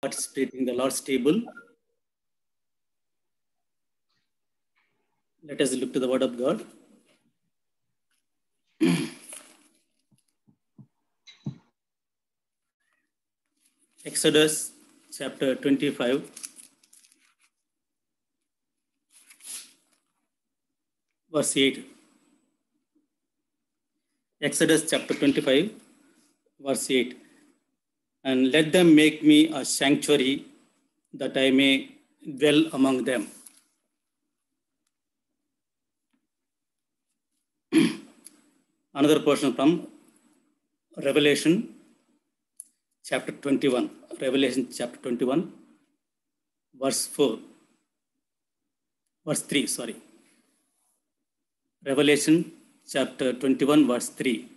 participating in the Lord's table. Let us look to the Word of God. Exodus chapter 25, verse 8. Exodus chapter 25, verse 8. And let them make me a sanctuary that I may dwell among them. Another portion from Revelation chapter 21. Revelation chapter 21, verse 4. Verse 3, sorry. Revelation chapter 21, verse 3.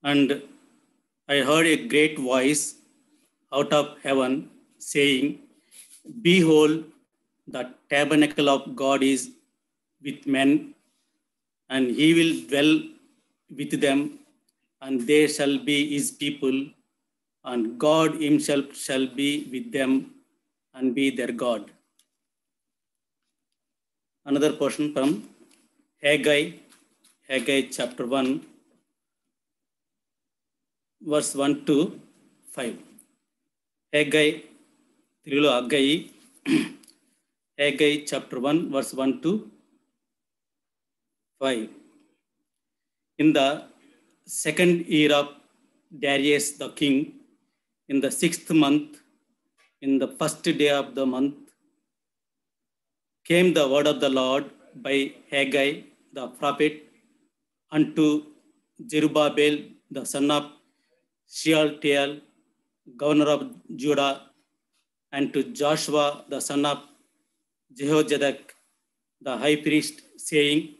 And I heard a great voice out of heaven saying, Behold, the tabernacle of God is with men, and he will dwell with them, and they shall be his people, and God himself shall be with them and be their God. Another portion from Haggai chapter 1, verse 1 to 5. Haggai, Tirulo Haggai, Haggai chapter 1, verse 1 to 5. In the second year of Darius the king, in the 6th month, in the first day of the month, came the word of the Lord by Haggai the prophet unto Zerubbabel the son of Shealtiel, governor of Judah, and to Joshua the son of Jehozadak, the high priest, saying,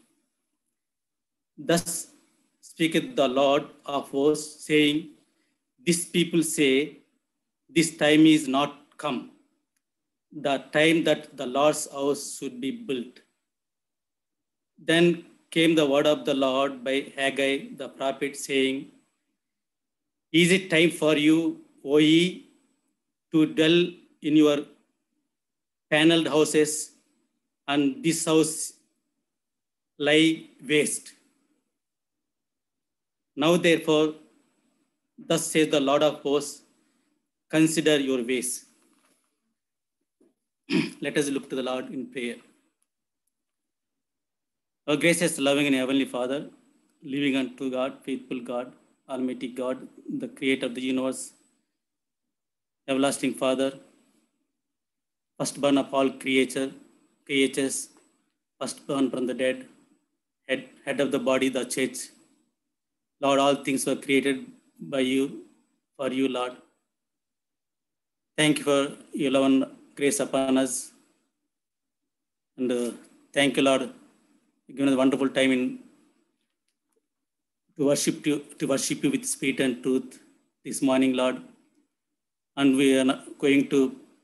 Thus speaketh the Lord of hosts, saying, This people say, This time is not come, the time that the Lord's house should be built. Then came the word of the Lord by Haggai the prophet, saying, Is it time for you, O ye, to dwell in your paneled houses, and this house lie waste? Now therefore, thus says the Lord of hosts, consider your ways. Let us look to the Lord in prayer. Our gracious, loving, and heavenly Father, living unto God, faithful God, Almighty God, the creator of the universe, everlasting Father, firstborn of all creatures, firstborn from the dead, head of the body, the church. Lord, all things were created by you, for you, Lord. Thank you for your love and grace upon us. And thank you, Lord, given us a wonderful time to worship you with spirit and truth this morning, Lord. And we are going to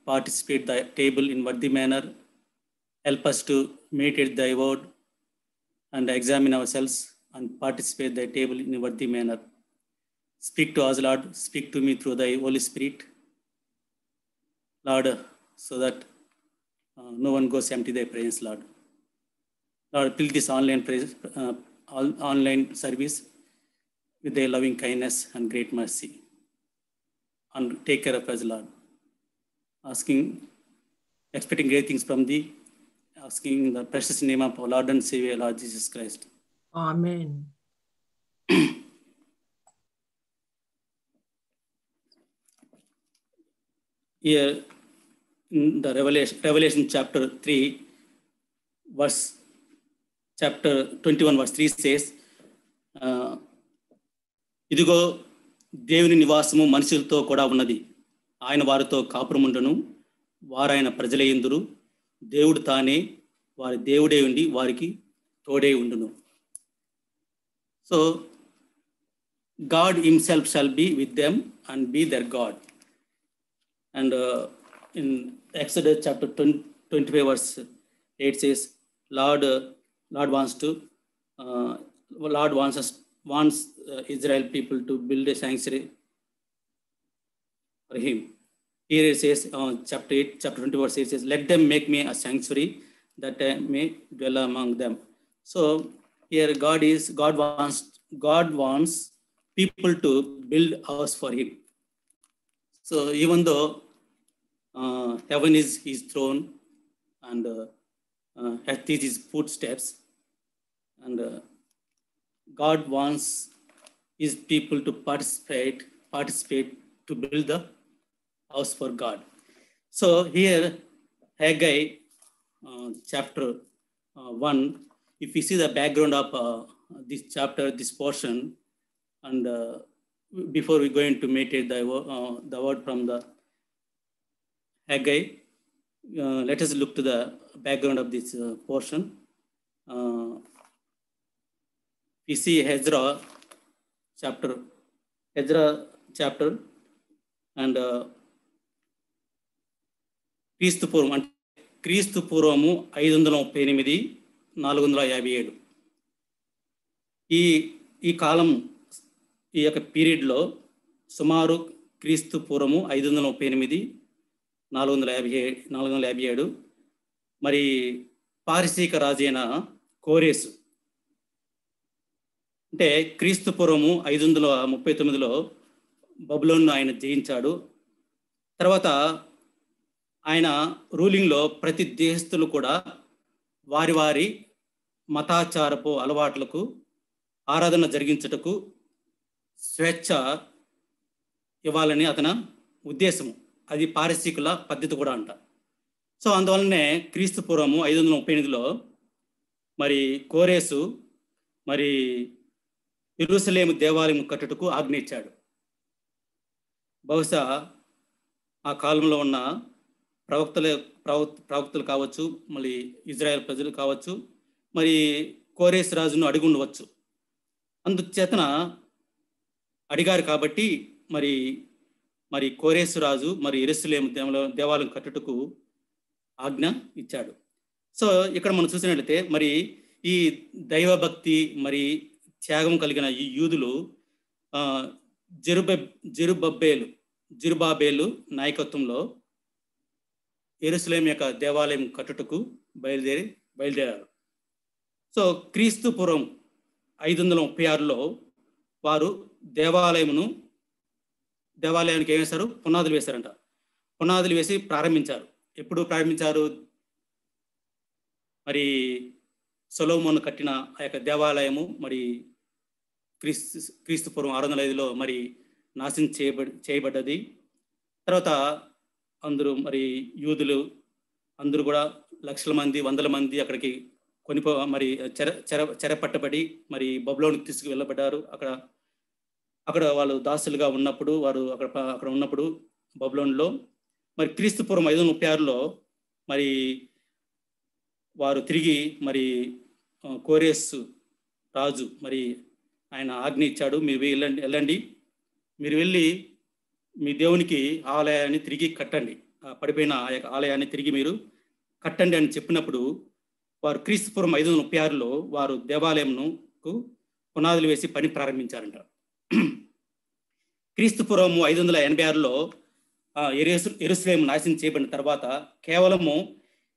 participate the table in worthy manner. Help us to meditate thy word and examine ourselves and participate the table in a worthy manner. Speak to us, Lord. Speak to me through thy Holy Spirit, Lord, so that no one goes empty thy presence, Lord. Lord, fill this online service with thy loving kindness and great mercy. And take care of us, Lord. Expecting great things from thee, asking in the precious name of our Lord and Savior, Lord Jesus Christ. Amen. Here in the Revelation chapter 3, chapter 21, verse 3 says, ఇదిగో దేవుని నివాసము మనుషులతో కూడా ఉన్నది, ఆయన వారితో కాపురముండును, వారాయన ప్రజలయందురు, దేవుడు తానే వారి దేవుడే ఉండి వారికి తోడే ఉండును. So God himself shall be with them and be their God. And in Exodus chapter 25, verse 8 says, Lord wants Israel people to build a sanctuary for him. Here it says, chapter 8, chapter 20, verse 8 says, "Let them make me a sanctuary that I may dwell among them." So here God wants people to build a house for Him. So even though heaven is His throne and earth is His footsteps, and God wants His people to participate to build the house for God. So here, Haggai chapter 1, if you see the background of this chapter, this portion, and before we go into meditate the word from the Haggai, let us look to the background of this portion. We see Ezra chapter and క్రీస్తు పూర్వము 538 457. ఈ కాలం, ఈ యొక్క పీరియడ్లో సుమారు క్రీస్తు పూర్వము 538 457 మరి పారసీక రాజైన కోరేసు, అంటే క్రీస్తు పూర్వము 539లో బబులోన్ను ఆయన జయించాడు. తర్వాత ఆయన రూలింగ్లో ప్రతి దేశస్తులు కూడా వారి వారి మతాచారపు అలవాట్లకు ఆరాధన జరిగించుటకు స్వేచ్ఛ ఇవ్వాలని అతని ఉద్దేశము. అది పారసీకుల పద్ధతి కూడా అంట. సో అందువల్లనే క్రీస్తు పూర్వము 538లో మరి కోరేసు మరి యెరూషలేము దేవాలయం కట్టుటకు ఆజ్ఞ ఇచ్చాడు. బహుశా ఆ కాలంలో ఉన్న ప్రవక్తలు కావచ్చు, మళ్ళీ ఇజ్రాయెల్ ప్రజలు కావచ్చు, మరి కోరేసు రాజును అడిగి ఉండవచ్చు. అందుచేతన అడిగారు కాబట్టి మరి కోరేసు రాజు మరి యెరూషలేము దేవాలయం కట్టుటకు ఆజ్ఞ ఇచ్చాడు. సో ఇక్కడ మనం చూసినట్లయితే మరి ఈ దైవభక్తి మరి త్యాగం కలిగిన ఈ యూదులు జెరుబాబేలు నాయకత్వంలో యెరూషలేము యొక్క దేవాలయం కట్టుటకు బయలుదేరారు. సో క్రీస్తు పూర్వం 536లో వారు దేవాలయానికి ఏం వేశారు? పునాదులు వేశారంట. పునాదులు వేసి ప్రారంభించారు. ఎప్పుడు ప్రారంభించారు? మరి సొలొమోను కట్టిన ఆ యొక్క దేవాలయము మరి క్రీస్తు పూర్వం 605లో మరి నాశనం చేయబడ్డది. తర్వాత అందరూ మరి యూదులు అందరూ కూడా లక్షల మంది, వందల మంది అక్కడికి మరి చెరపట్టబడి మరి బబులోనికి తీసుకువెళ్ళబడ్డారు. అక్కడ వాళ్ళు దాసులుగా ఉన్నప్పుడు అక్కడ ఉన్నప్పుడు బబులోన్లో మరి క్రీస్తు పూర్వం 536లో మరి వారు తిరిగి మరి కోరేసు రాజు మరి ఆయన ఆజ్ఞ ఇచ్చాడు, మీరు వెళ్ళండి, మీరు వెళ్ళి మీ దేవునికి ఆలయాన్ని తిరిగి కట్టండి, పడిపోయిన ఆ యొక్క ఆలయాన్ని తిరిగి మీరు కట్టండి అని చెప్పినప్పుడు వారు క్రీస్తు పూర్వం 536లో వారు దేవాలయంకు పునాదులు వేసి పని ప్రారంభించారంట. క్రీస్తు పూర్వము 586లో యెరూషలేము నాశనం చేయబడిన తర్వాత కేవలము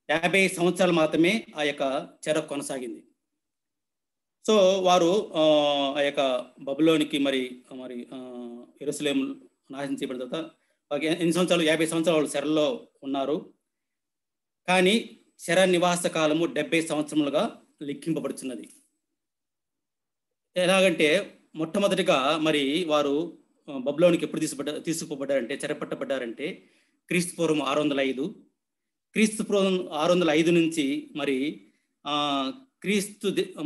50 సంవత్సరాలు మాత్రమే ఆ యొక్క చెర కొనసాగింది. సో వారు ఆ యొక్క బబులోనికి మరి యెరూషలేము నాశనం చేయబడిన తర్వాత ఎన్ని సంవత్సరాలు? 50 సంవత్సరాలు వాళ్ళు చెరలో ఉన్నారు. కానీ చెర నివాస కాలము 70 సంవత్సరములుగా లెక్కింపబడుతున్నది. ఎలాగంటే మొట్టమొదటిగా మరి వారు బబులోనికి ఎప్పుడు తీసుకుపోబడ్డారంటే, చెరపట్టబడ్డారంటే క్రీస్తు పూర్వం 605. క్రీస్తు పూర్వం 605 నుంచి మరి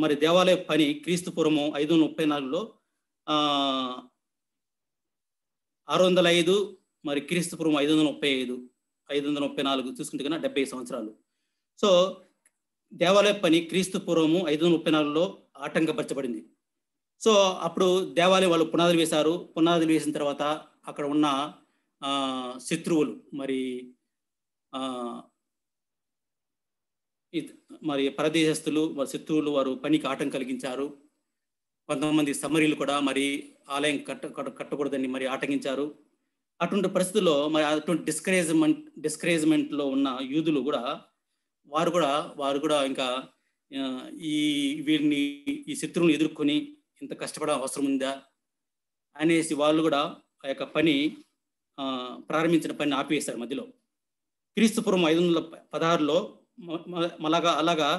మరి దేవాలయ పని క్రీస్తు పూర్వము 534లో 605 మరి క్రీస్తు పూర్వం 534 చూసుకుంటే కన్నా 70 సంవత్సరాలు. సో దేవాలయ పని క్రీస్తు పూర్వము 534లో ఆటంకపరచబడింది. సో అప్పుడు దేవాలయం వాళ్ళు పునాదులు వేశారు. పునాదులు వేసిన తర్వాత అక్కడ ఉన్న శత్రువులు మరి పరదేశస్తులు శత్రువులు వారు పనికి ఆటంకం కలిగించారు. కొంతమంది సమరీలు కూడా మరి ఆలయం కట్టకూడదని మరి ఆటంకించారు. అటువంటి పరిస్థితుల్లో మరి అటువంటి డిస్కరేజ్మెంట్లో ఉన్న యూదులు కూడా వారు కూడా ఇంకా ఈ వీరిని ఈ శత్రువుని ఎదుర్కొని ఇంత కష్టపడ అవసరం ఉందా అనేసి వాళ్ళు కూడా ఆ యొక్క పని ప్రారంభించిన పని ఆపివేశారు మధ్యలో. క్రీస్తుపూర్వం 516లో అలాగా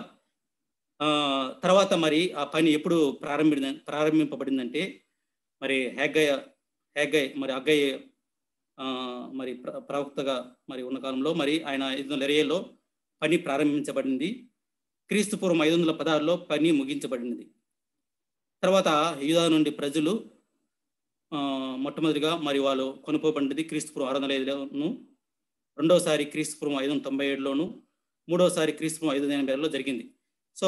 తర్వాత మరి ఆ పని ఎప్పుడు ప్రారంభింపబడిందంటే మరి హగ్గై మరి అగ్గయ్య మరి ప్రవక్తగా మరి ఉన్న కాలంలో మరి ఆయన 520లో పని ప్రారంభించబడింది. క్రీస్తుపూర్వం 516లో పని ముగించబడినది. తర్వాత యూదా నుండి ప్రజలు మొట్టమొదటిగా మరి వాళ్ళు కొనుక్కోబడినది క్రీస్తుపూర్వం 605లోను, రెండవసారి క్రీస్తుపూర్వం 597లోను, మూడవసారి క్రీస్తుపూర్వం 580లో జరిగింది. సో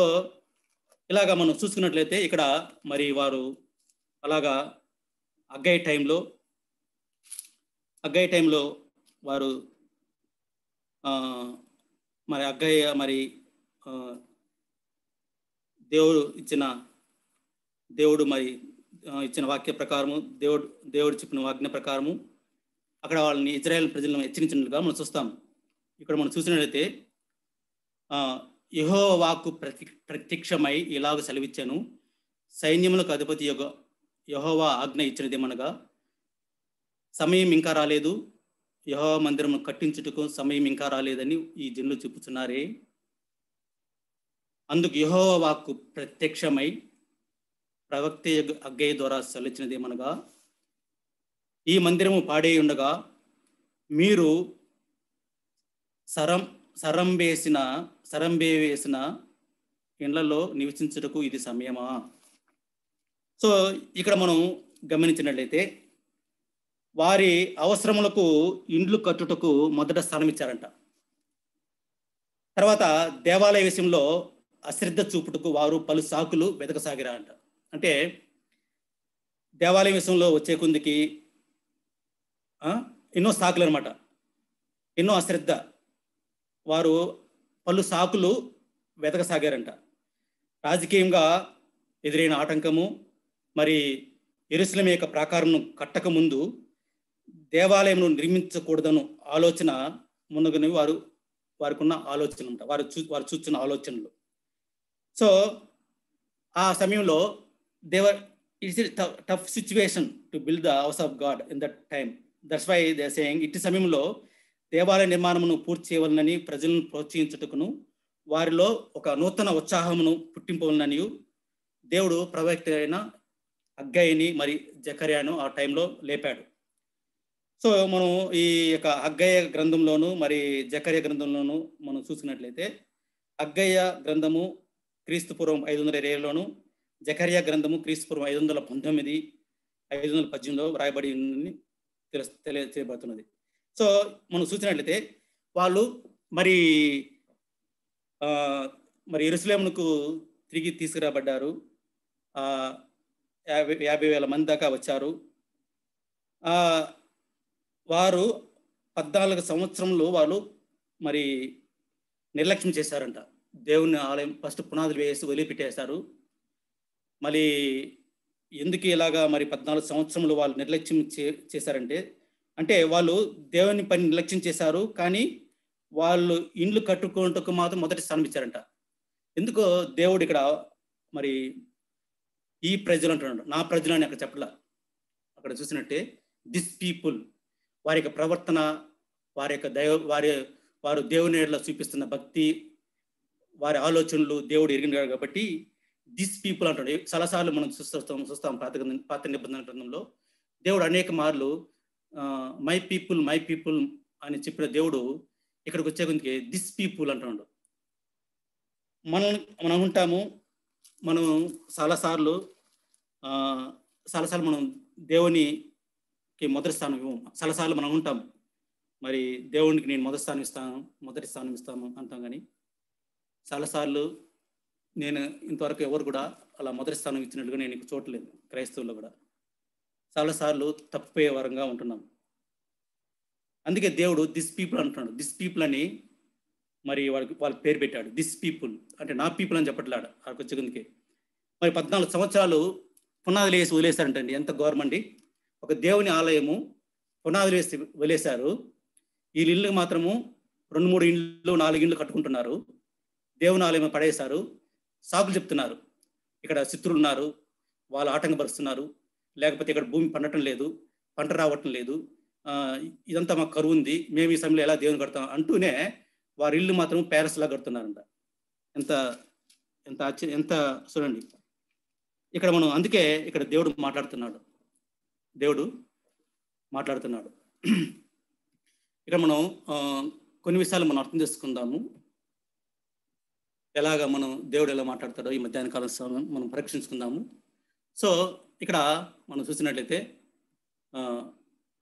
ఇలాగా మనం చూసుకున్నట్లయితే ఇక్కడ మరి వారు అలాగా అగ్గయ్య టైంలో వారు మరి అగ్గయ్య మరి దేవుడు మరి ఇచ్చిన వాక్య ప్రకారము దేవుడు చెప్పిన ఆజ్ఞ ప్రకారము అక్కడ వాళ్ళని ఇజ్రాయెల్ ప్రజలను హెచ్చరించినట్లుగా మనం చూస్తాం. ఇక్కడ మనం చూసినట్లయితే యెహోవా వాక్కు ప్రత్యక్షమై ఇలాగ సెలవిచ్చాను, సైన్యములకు అధిపతి యెహోవా ఆజ్ఞ ఇచ్చినదేమనగా సమయం ఇంకా రాలేదు, యెహోవా మందిరము కట్టించుటకు సమయం ఇంకా రాలేదని ఈ జనులు చెప్పుచున్నారే. అందుకు యెహోవా వాక్కు ప్రత్యక్షమై ప్రవక్త అగ్గయ్య ద్వారా సెలవిచ్చినదేమనగా, ఈ మందిరము పాడే ఉండగా మీరు సరంబే వేసిన ఇండ్లలో నివసించుటకు ఇది సమయమా. సో ఇక్కడ మనం గమనించినట్లయితే వారి అవసరములకు ఇండ్లు కట్టుటకు మొదట స్థానం ఇచ్చారంట. తర్వాత దేవాలయ విషయంలో అశ్రద్ధ చూపుటకు వారు పలు సాకులు వెతకసాగిరారంట. అంటే దేవాలయ విషయంలో వచ్చే కొందికి ఎన్నో సాకులు అనమాట, ఎన్నో అశ్రద్ధ, వారు పలు సాకులు వెతకసాగారంట. రాజకీయంగా ఎదురైన ఆటంకము, మరి యెరూషలేము యొక్క ప్రాకారంను కట్టక ముందు దేవాలయమును నిర్మించకూడదను ఆలోచన మునగని వారికి ఉన్న ఆలోచన అంట, వారు చూస్తున్న ఆలోచనలు. సో ఆ సమయంలో it's tough situation to build the house of God in that time. That's why they are saying ఇట్టి సమయంలో దేవాలయ నిర్మాణమును పూర్తి చేయవలనని ప్రజలను ప్రోత్సహించుటకును వారిలో ఒక నూతన ఉత్సాహమును పుట్టింపవలనని దేవుడు ప్రవక్త అయిన అగ్గయ్యని మరి జకర్యాను ఆ టైంలో లేపాడు. సో మనం ఈ యొక్క అగ్గయ్య గ్రంథంలోను మరి జకర్య గ్రంథంలోను మనం చూసినట్లయితే అగ్గయ్య గ్రంథము క్రీస్తుపూర్వం 520లోను, జకర్య గ్రంథము క్రీస్తుపూర్వం 519, 518లో వ్రాయబడి తెలియజేయబడుతున్నది. సో మనం చూసినట్లయితే వాళ్ళు మరి యెరూషలేమునకు తిరిగి తీసుకురాబడ్డారు. 50,000 మంది దాకా వచ్చారు. వారు 14 సంవత్సరంలో వాళ్ళు మరి నిర్లక్ష్యం చేశారంట. దేవుని ఆలయం ఫస్ట్ పునాదులు వేసి వదిలిపెట్టేశారు. మళ్ళీ ఎందుకు ఇలాగా మరి 14 సంవత్సరంలో వాళ్ళు నిర్లక్ష్యం చేశారంటే, అంటే వాళ్ళు దేవుని పని నిర్లక్ష్యం చేశారు, కానీ వాళ్ళు ఇండ్లు కట్టుకోవటకు మాత్రం మొదటి స్థానం ఇచ్చారంట. ఎందుకో దేవుడు ఇక్కడ మరి ఈ ప్రజలు అంటున్నాడు, నా ప్రజలు అని అక్కడ చెప్పలా. అక్కడ చూసినట్టే దిస్ పీపుల్, వారి యొక్క ప్రవర్తన, వారి యొక్క వారు దేవుని ఎడల చూపిస్తున్న భక్తి, వారి ఆలోచనలు దేవుడు ఎరిగినాడు కాబట్టి దిస్ పీపుల్ అంటాడు. చాలాసార్లు మనం చూస్తాం పాత నిబంధన గ్రంథంలో దేవుడు అనేక మార్లు మై పీపుల్ అని చెప్పిన దేవుడు ఇక్కడికి వచ్చే కొందికి దిస్ పీపుల్ అంటున్నాడు. మనం ఉంటాము, మనం చాలాసార్లు మనం దేవునికి మొదటి స్థానం ఇవ్వము. చాలాసార్లు మనం ఉంటాం, మరి దేవునికి నేను మొదటి స్థానం ఇస్తాము అంటాం, కానీ చాలాసార్లు నేను ఇంతవరకు ఎవరు కూడా అలా మొదటి స్థానం ఇచ్చినట్టుగా నేను ఇంక చూడలేదు. క్రైస్తవుల్లో కూడా చాలాసార్లు తప్పిపోయే వరంగా ఉంటున్నాం. అందుకే దేవుడు దిస్ పీపుల్ అంటున్నాడు. దిస్ పీపుల్ అని మరి వాళ్ళకి పేరు పెట్టాడు. దిస్ పీపుల్ అంటే నా పీపుల్ అని చెప్పట్లాడు. అక్కడికి వచ్చేందుకే మరి 14 సంవత్సరాలు పునాదులు వేసి వదిలేశారంటండి. ఎంత గవర్నమెంట్, ఒక దేవుని ఆలయము పునాదులు వేసి వదిలేశారు. వీళ్ళ ఇళ్ళు మాత్రము 2-3 ఇండ్లు 4 ఇండ్లు కట్టుకుంటున్నారు. దేవుని ఆలయం పడేశారు. సాకులు చెప్తున్నారు. ఇక్కడ శత్రువులు ఉన్నారు, వాళ్ళు ఆటంకపరుస్తున్నారు, లేకపోతే ఇక్కడ భూమి పండటం లేదు, పంట రావటం లేదు, ఇదంతా మాకు కరువు ఉంది, మేము ఈ సమయంలో ఎలా దేవుని కడతాం అంటూనే వారి ఇల్లు మాత్రం ప్యాలెస్లా కడుతున్నారంట. ఎంత ఎంత ఎంత చూడండి ఇక్కడ మనం. అందుకే ఇక్కడ దేవుడు మాట్లాడుతున్నాడు. ఇక్కడ మనం కొన్ని విషయాలు మనం అర్థం చేసుకుందాము. ఎలాగా మనం దేవుడు ఎలా మాట్లాడతాడో ఈ మధ్యాహ్న కాలం సమయం మనం పరీక్షించుకుందాము. సో ఇక్కడ మనం చూసినట్లయితే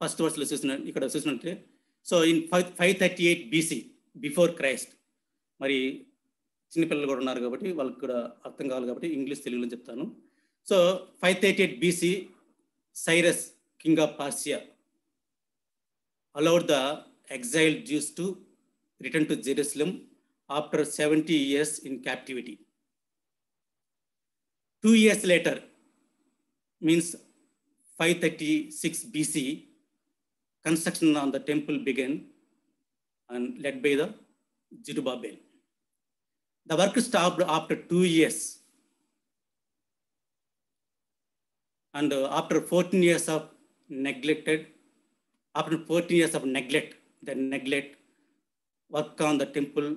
ఫస్ట్ వర్స్లో ఇక్కడ చూసినట్లయితే, so in 538 BC before Christ. మరి చిన్నపిల్లలు కూడా ఉన్నారు కాబట్టి వాళ్ళకి కూడా అర్థం కావాలి కాబట్టి ఇంగ్లీష్ తెలుగులో చెప్తాను. So 538 BC Cyrus, king of Persia, allowed the exiled Jews to return to Jerusalem after 70 years in captivity. 2 years later, means 536 BC, construction on the temple began and led by the Zerubbabel. The work stopped after 2 years, and after 14 years of neglect, the neglect, work on the temple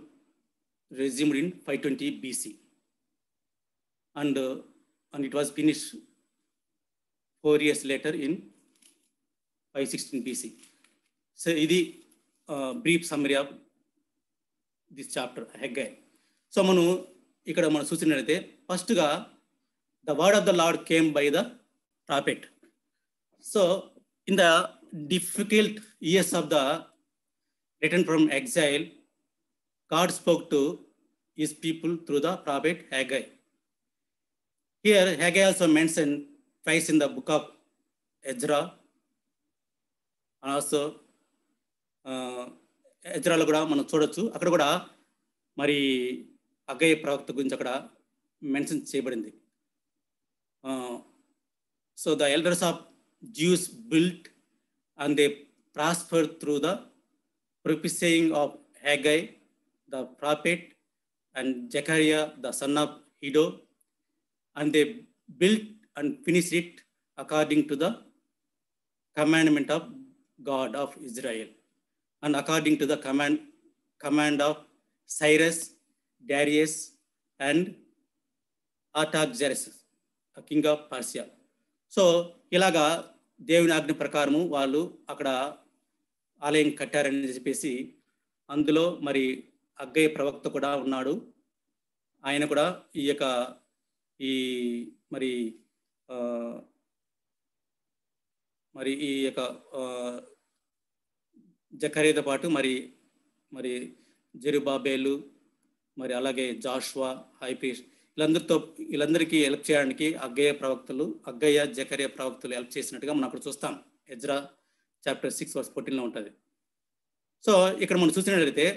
resumed in 520 BC, and it was finished 4 years later in 516 BC. So ఇది brief summary of this chapter, Haggai. So మనం ఇక్కడ మనం చూసినట్లయితే ఫస్ట్గా the word of the Lord came by the prophet. So in the difficult years of the return from exile, God spoke to his people through the prophet Haggai. Here Haggai also mentioned twice in the book of Ezra, and also ఎజ్రాలో కూడా మనం చూడొచ్చు. అక్కడ కూడా మరి Haggai ప్రవక్త గురించి అక్కడ mention చేయబడింది. So the elders of Jews built and they prosper through the prophesying of Haggai the prophet and Zechariah the son of Iddo, and they built and finish it according to the commandment of God of Israel, and according to the command of Cyrus, Darius, and Artaxerxes, a king of Persia. So ఇలాగా దేవుని ఆజ్ఞ ప్రకారము వాళ్ళు అక్కడ ఆలయం కట్టారని చెప్పేసి, అందులో మరి హగ్గై ప్రవక్త కూడా ఉన్నాడు. ఆయన కూడా మరి ఈ యొక్క జకర్యాతో పాటు మరి జెరుబ్బాబెలు, మరి అలాగే జాషువా, హైప్రీస్ట్, వీళ్ళందరికీ హెల్ప్ చేయడానికి హగ్గయ్య జకర్యా ప్రవక్తలు హెల్ప్ చేసినట్టుగా మనం అక్కడ చూస్తాం. ఎజ్రా చాప్టర్ 6:14 ఉంటుంది. సో ఇక్కడ మనం చూసినట్లయితే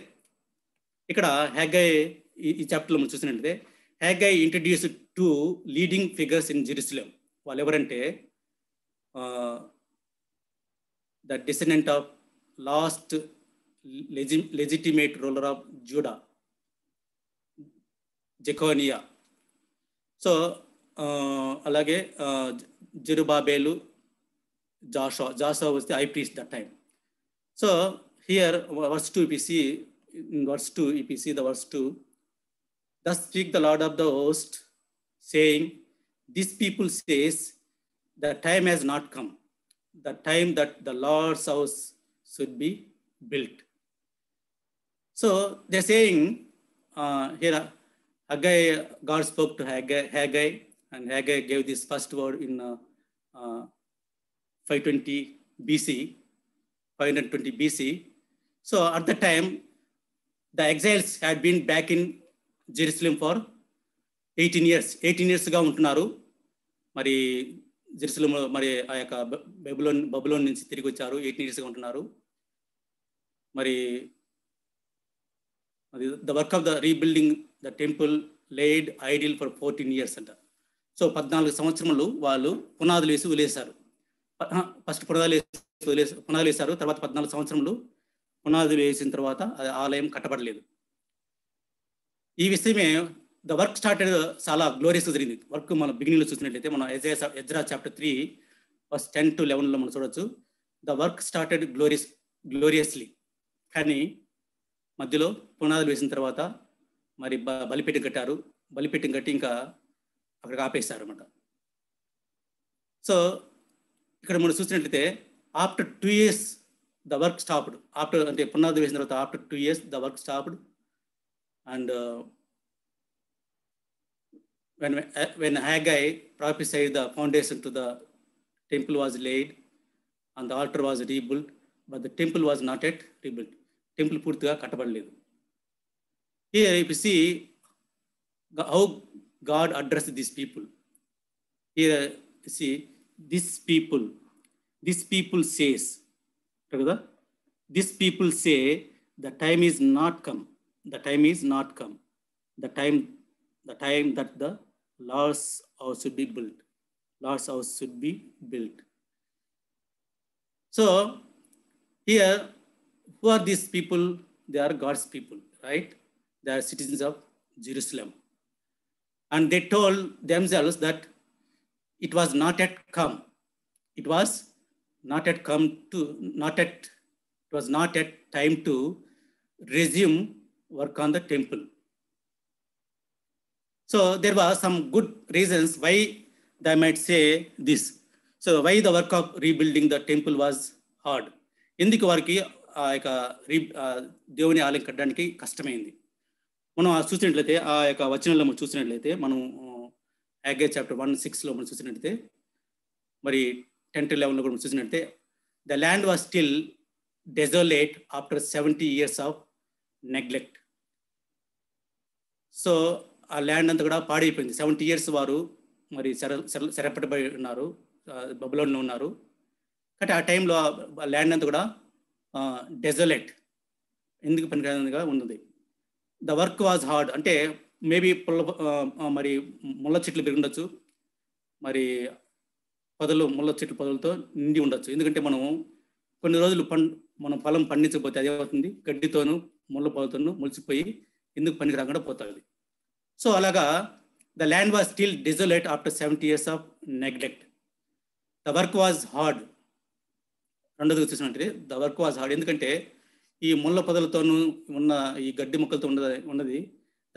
ఇక్కడ హగ్గై ఈ చాప్టర్లో మనం చూసినట్లయితే Haggai introduced 2 leading figures in Jerusalem. వాళ్ళు ఎవరంటే the descendant of last legitimate ruler of Judah, Jeconiah. So అలాగే Zerubbabel, Jashuva was the high priest that time. So here verse 2 if you see the verse 2, thus speak the Lord of the host, saying, this people says, the time has not come, the time that the Lord's house should be built. So they're saying here Haggai, God spoke to Haggai, and Haggai gave this first word in 520 BC. So at the time, the exiles had been back in Jerusalem for 18 yearsగా ఉంటున్నారు. మరి జెరూసలేంలో మరి ఆ యొక్క బబులోన్ నుంచి తిరిగి వచ్చారు. 18 yearsగా ఉంటున్నారు. మరి the work of the rebuilding the temple laid idle for 14 years అంట. సో 14 సంవత్సరములు వాళ్ళు పునాదులు వేసి వదిలేశారు. ఫస్ట్ పునాదులు వేసి పునాదులు వేశారు. తర్వాత 14 సంవత్సరములు పునాదులు వేసిన తర్వాత ఆలయం కట్టబడలేదు. ఈ విషయమే ద వర్క్ స్టార్టెడ్ చాలా గ్లోరియస్గా జరిగింది. వర్క్ మన బిగినింగ్లో చూసినట్లయితే మనం ఎజ్రా చాప్టర్ 3 verse 10 to 11లో మనం చూడవచ్చు. The work started గ్లోరియస్లీ. కానీ మధ్యలో పునాదులు వేసిన తర్వాత మరి బలిపీఠం కట్టారు. బలిపీఠం కట్టి ఇంకా అక్కడికి ఆపేశారు అన్నమాట. సో ఇక్కడ మనం చూసినట్లయితే after 2 years the work stopped. After అంటే పునాదులు వేసిన తర్వాత after 2 years the work stopped. And when Haggai prophesied the foundation to the temple was laid and the altar was rebuilt, but the temple was not yet rebuilt. Temple పూర్తిగా కట్టబడలేదు. Here if you see how God addressed these people. Here you see this people says, this people say the time is not come. The time is not come. The time that the Lord's house should be built. Lord's house should be built. So here, who are these people? They are God's people, right? They are citizens of Jerusalem. And they told themselves that it was not yet come. It was not yet come to, it was not yet time to resume work on the temple. So there were some good reasons why they might say this. So why the work of rebuilding the temple was hard. ఎందుకు వారికి ఆ యొక్క దేవుని ఆలయం కట్టడానికి కష్టమైంది. మనం చూసినట్లయితే ఆ యొక్క వచనంలో మనం చూసినట్లయితే మనం హగ్గై చాప్టర్ 1:6లో మనం చూసినట్లయితే మరి 10 to 11లో కూడా మనం చూసినట్లయితే the land was still desolate after 70 years of neglect. So ఆ ల్యాండ్ అంతా కూడా పాడైపోయింది. 70 years వారు మరి చెరపట్టబడి ఉన్నారు, బబులోన్లో ఉన్నారు. కాబట్టి ఆ టైంలో ఆ ల్యాండ్ అంతా కూడా డెజోలేట్, ఎందుకు పనికిరానిదిగా ఉన్నది. ద వర్క్ వాజ్ హార్డ్ అంటే మేబీ మరి ముళ్ళ చెట్లు పెరిగి ఉండొచ్చు, మరి ముళ్ళ చెట్లు పొదలతో నిండి ఉండొచ్చు. ఎందుకంటే మనం కొన్ని రోజులు మనం పొలం పండించకపోతే అదేమవుతుంది, గడ్డితోనూ ముళ్ళ పొదలతోనూ ములిసిపోయి ఎందుకు పనికి రాకుండా పోతుంది. సో అలాగా the land was still desolate after 70 years of neglect. The work was hard. రెండోదిగా చూసినట్టు ద వర్క్ వాజ్ హార్డ్ ఎందుకంటే ఈ ముళ్ళ పొదలతోనూ ఉన్న ఈ గడ్డి మొక్కలతో ఉన్నది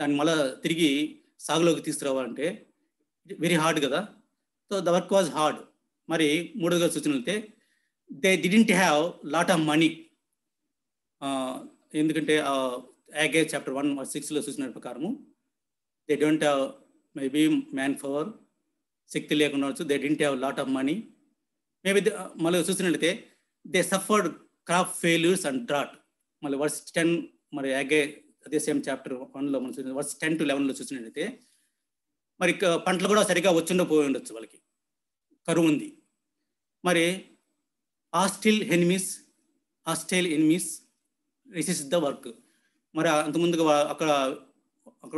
దాన్ని మళ్ళీ తిరిగి సాగులోకి తీసుకురావాలంటే వెరీ హార్డ్ కదా. So the work was hard. మరి మూడోదిగా చూసినట్లయితే they didn't have lot of money. ఎందుకంటే హగ్గై చాప్టర్ 1:6లో చూసిన ప్రకారము they don't have maybe manpower, శక్తి లేకుండా వచ్చు. they didn't have lot of money. maybe మళ్ళీ చూసినట్లయితే they suffered crop failures and drought. మళ్ళీ verse 10 మరి హగ్గై అదే సేమ్ చాప్టర్ 1లో మనం చూసిన verse 10 to 11లో చూసినట్లయితే మరి పంటలు కూడా సరిగా పోయి ఉండొచ్చు, వాళ్ళకి కరువు ఉంది. మరి hostile enemies resist the work. మరి అంతకుముందుగా అక్కడ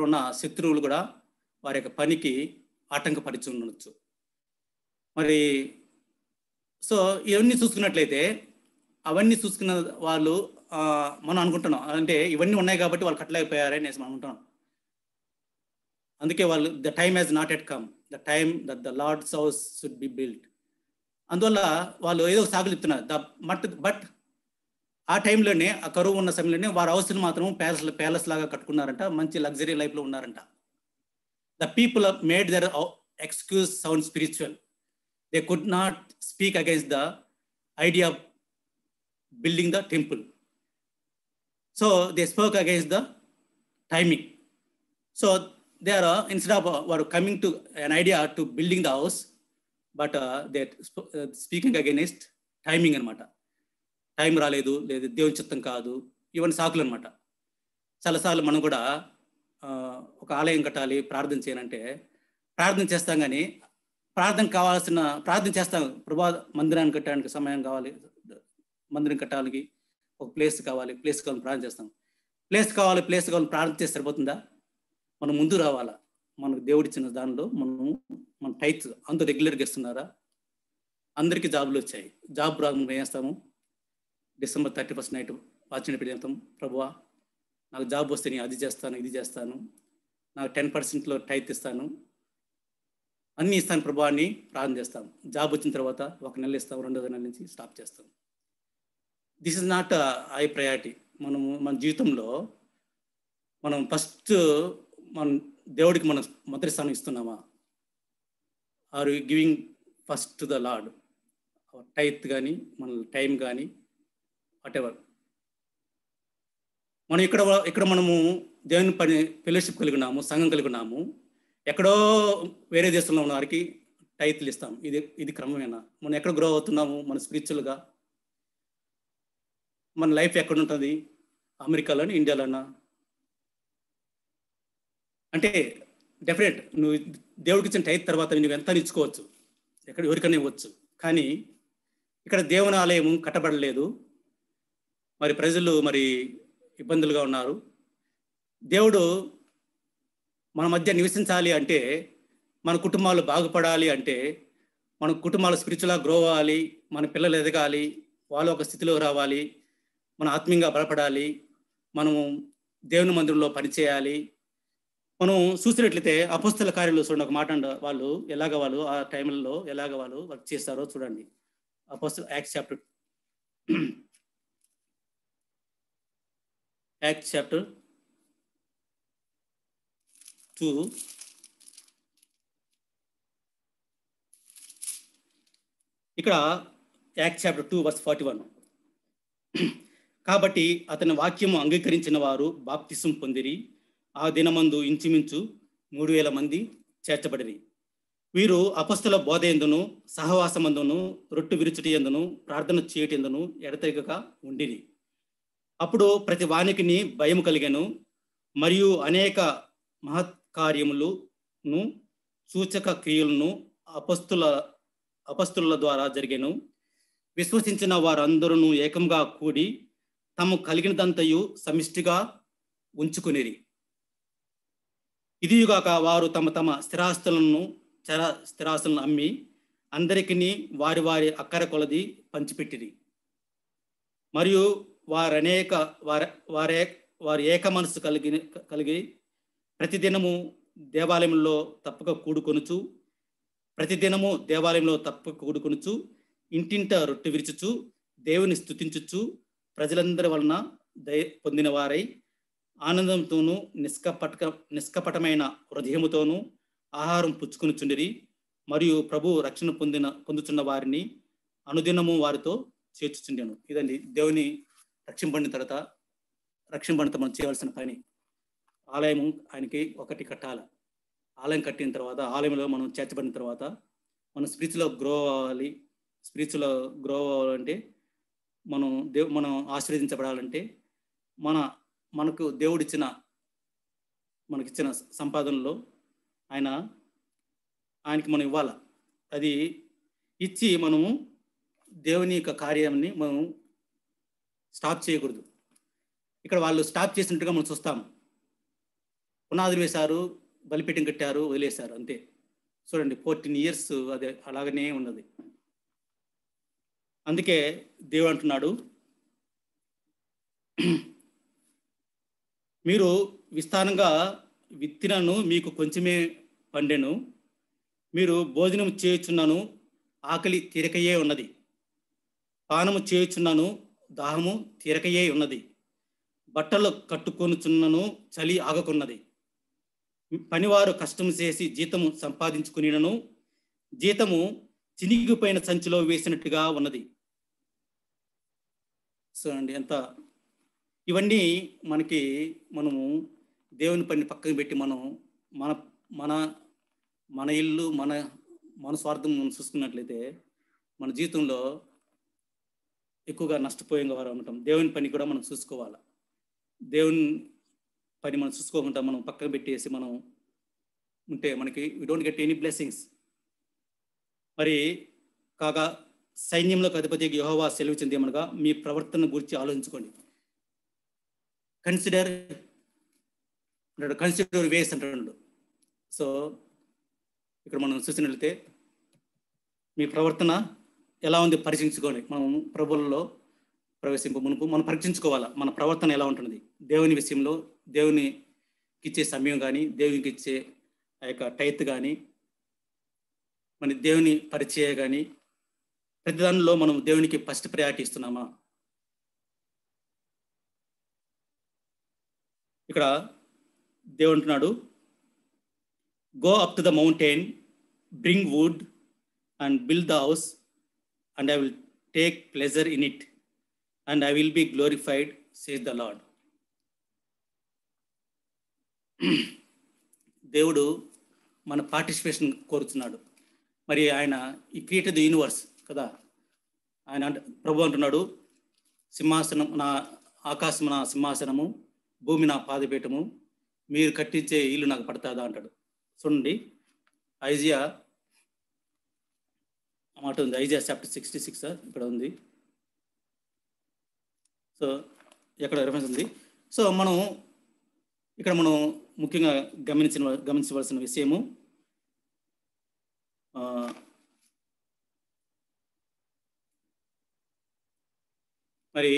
ఉన్న శత్రువులు కూడా వారి యొక్క పనికి ఆటంకపరిచి ఉండొచ్చు. మరి సో ఇవన్నీ చూసుకున్నట్లయితే అవన్నీ చూసుకున్న వాళ్ళు మనం అనుకుంటున్నాం అంటే ఇవన్నీ ఉన్నాయి కాబట్టి వాళ్ళు కట్టలేకపోయారని మనం అనుకుంటున్నాం. అందుకే వాళ్ళు the time has not yet come, the time that the Lord's house should be built. అందువల్ల వాళ్ళు ఏదో సాగులు చెప్తున్నారు. బట్ ఆ టైంలోనే ఆ కరువు ఉన్న సమయంలోనే వారి హౌస్ని మాత్రం ప్యాలెస్ లాగా కట్టుకున్నారంట, మంచి లగ్జరీ లైఫ్లో ఉన్నారంట. The people made their excuse sound spiritual. They could not speak against the idea of building the temple. So they spoke against the timing. So they are instead of వారు coming to an idea to building the house, but they speaking against timing అనమాట. Time రాలేదు, లేదు దేవుని చిత్తం కాదు, ఇవన్నీ సాకులు అనమాట. చాలాసార్లు మనం కూడా ఒక ఆలయం కట్టాలి, ప్రార్థన చేయాలంటే ప్రార్థన చేస్తాం, కానీ ప్రార్థన చేస్తాం. ప్రభా మందిరాన్ని కట్టడానికి సమయం కావాలి, మందిరం కట్టడానికి ఒక ప్లేస్ కావాలని ప్రార్థన చేస్తాం. ప్లేస్ కావాలని ప్రార్థన చేస్తే సరిపోతుందా? మనం ముందు రావాలా. మనకు దేవుడిచ్చిన దానిలో మన టైట్స్ అంత రెగ్యులర్గా ఇస్తున్నారా? అందరికీ జాబులు వచ్చాయి. జాబ్ రాగానే ఏం చేస్తాము? December 31st నైట్ వాచ్మెన్ పెట్టి చెప్తాం, ప్రభువా నాకు జాబ్ వస్తే నేను అది చేస్తాను, ఇది చేస్తాను, నాకు 10%లో టైత్ ఇస్తాను, అన్నీ ఇస్తాను ప్రభువా అని ప్రార్థన చేస్తాం. జాబ్ వచ్చిన తర్వాత 1 నెల ఇస్తాం, 2వ నెల నుంచి స్టాప్ చేస్తాం. This is not high priority. మనము మన జీవితంలో మనం ఫస్ట్ మనం దేవుడికి మనం మొదటి స్థానం ఇస్తున్నామా? Are you giving first to the Lord? Tithe కానీ మన టైం కానీ వాటెవర్. మనం ఇక్కడ మనము దేవుని పని ఫెలోషిప్ కలిగి ఉన్నాము, సంఘం కలిగి ఉన్నాము. ఎక్కడో వేరే దేశంలో ఉన్న వారికి టైత్లు ఇస్తాం. ఇది క్రమమేనా? మనం ఎక్కడ గ్రో అవుతున్నాము మన స్పిరిచువల్గా? మన లైఫ్ ఎక్కడ ఉంటుంది? అమెరికాలోని, ఇండియాలోనా? అంటే డెఫినెట్ నువ్వు దేవుడికి ఇచ్చిన టైత్ తర్వాత నువ్వు ఎంత ఇచ్చుకోవచ్చు, ఎవరికైనా ఇవ్వచ్చు. కానీ ఇక్కడ దేవుని ఆలయం కట్టబడలేదు, మరి ప్రజలు మరి ఇబ్బందులుగా ఉన్నారు. దేవుడు మన మధ్య నివసించాలి అంటే, మన కుటుంబాలు బాగుపడాలి అంటే, మన కుటుంబాలు స్పిరిచువల్గా గ్రో అవ్వాలి, మన పిల్లలు ఎదగాలి, వాళ్ళు ఒక స్థితిలో రావాలి, మన ఆత్మీయంగా బలపడాలి, మనము దేవుని మందిరంలో పనిచేయాలి. మనం చూసినట్లయితే అపోస్తల కార్యాలు చూడండి, ఒక మాట వాళ్ళు ఆ టైంలో ఎలాగ వాళ్ళు వర్క్ చేస్తారో చూడండి. అపోస్తల Acts chapter 2 ఇక్కడ Acts chapter 2 verse 41. కాబట్టి అతని వాక్యము అంగీకరించిన వారు బాప్తిసం పొందిరి. ఆ దినమందు ఇంచుమించు 3000 మంది చేర్చబడిరి. వీరు అపొస్తల బోధ యందును, సహవాసమందును, రొట్టె విరుచుటి యందును, ప్రార్థన చేయటి యందును ఎడతెగక ఉండిరి. అప్పుడు ప్రతి వానికిని భయము కలిగెను. మరియు అనేక మహత్కార్యములను, సూచక క్రియలను అపస్తుల ద్వారా జరిగెను. విశ్వసించిన వారందరూ ఏకంగా కూడి తమ కలిగినదంతయు సమిష్టిగా ఉంచుకునిరి. ఇదియుగాక వారు తమ తమ స్థిరాస్తులను అమ్మి అందరికీ వారి వారి అక్కర కొలది పంచిపెట్టిరి. మరియు వారు ఏక మనసు కలిగి ప్రతిదినము దేవాలయంలో తప్పక కూడుకొనుచు ఇంటింట రొట్టె విరుచుచు దేవుని స్తుతించుచు ప్రజలందరి వలన దయ పొందిన వారై ఆనందంతోనూ నిష్కపటమైన హృదయముతోనూ ఆహారం పుచ్చుకొనుచుండిరి. మరియు ప్రభు రక్షణ పొందుచున్న వారిని అనుదినము వారితో చేర్చుచుండెను. ఇదండి దేవుని రక్షింపబడిన తర్వాత మనం చేయవలసిన పని. ఆలయము ఆయనకి ఒకటి కట్టాలి. ఆలయం కట్టిన తర్వాత, ఆలయంలో మనం చేర్చబడిన తర్వాత మనం స్పిరిచువల్గా గ్రో అవ్వాలంటే, మనం ఆశీర్వదించబడాలంటే మనకు దేవుడిచ్చిన మనకిచ్చిన సంపాదనలో ఆయనకి మనం ఇవ్వాలి. అది ఇచ్చి మనము దేవుని యొక్క కార్యాన్ని మనం స్టాప్ చేయకూడదు. ఇక్కడ వాళ్ళు స్టాప్ చేసినట్టుగా మనం చూస్తాము. పునాదులు వేశారు, బలిపీఠం కట్టారు, వదిలేశారు, అంతే. చూడండి 14 years అదే అలాగనే ఉన్నది. అందుకే దేవుడు అంటున్నాడు, మీరు విస్తారంగా విత్తినను మీకు కొంచెమే పండెను, మీరు భోజనం చేయుచున్నాను ఆకలి తీరకయే ఉన్నది, పానము చేయుచున్నాను దాహము తీరకయే ఉన్నది, బట్టలు కట్టుకొనుచున్నను చలి ఆగకున్నది, పనివారు కష్టం చేసి జీతము సంపాదించుకునినను జీతము చినిగిపోయిన సంచిలో వేసినట్టుగా ఉన్నది. సో అండి, ఎంత ఇవన్నీ మనము దేవుని పని పక్కన పెట్టి మనం మన ఇల్లు మన స్వార్థం మనం చూసుకున్నట్లయితే మన జీవితంలో ఎక్కువగా నష్టపోయే వారు ఉంటాం. దేవుని పని కూడా మనం చూసుకోవాలి. దేవుని పని మనం చూసుకోకుండా మనం పక్కన పెట్టేసి మనం ఉంటే మనకి we don't get any blessings. మరి కాగా సైన్యంలోకి అధిపతి యెహోవా సెలవిచ్చింది ఏమనగా, మీ ప్రవర్తన గురించి ఆలోచించుకోండి. కన్సిడర్ వేస్ అంటాడు. సో ఇక్కడ మనం చూసినట్లయితే మీ ప్రవర్తన ఎలా ఉంది పరీక్షించుకోండి. మనం ప్రభువులలో ప్రవేశింప మునుపు మనం పరీక్షించుకోవాలా, మన ప్రవర్తన ఎలా ఉంటుంది దేవుని విషయంలో. దేవునికి ఇచ్చే సమయం కానీ, దేవునికి ఇచ్చే ఆ యొక్క టైత్ కానీ, మన దేవుని పరిచయ కానీ, ప్రతి దానిలో మనం దేవునికి ఫస్ట్ ప్రయారిటీ ఇస్తున్నామా? ఇక్కడ దేవుడు అంటున్నాడు, go up to the mountain, bring wood and build the house, and I will take pleasure in it, and I will B glorified, says the lord. దేవుడు మన పార్టిసిపేషన్ కోరుతున్నాడు. మరి ఆయన ఈ క్రియేటెడ్ ద యూనివర్స్ కదా. ఆయన ప్రభు అంటున్నాడు, సింహాసనం నా ఆకాశం నా సింహాసనము, భూమి నా పాదపీఠము, మీరు కట్టించే ఇల్లు నాకు పడతాదా అంటాడు. చూడండి, ఐజియా మాట ఉంది, ఐజియా చాప్టర్ 66 ఇక్కడ ఉంది. సో ఎక్కడ రెఫరెన్స్ ఉంది. సో మనం ఇక్కడ మనం ముఖ్యంగా గమనించవలసిన విషయము, మరి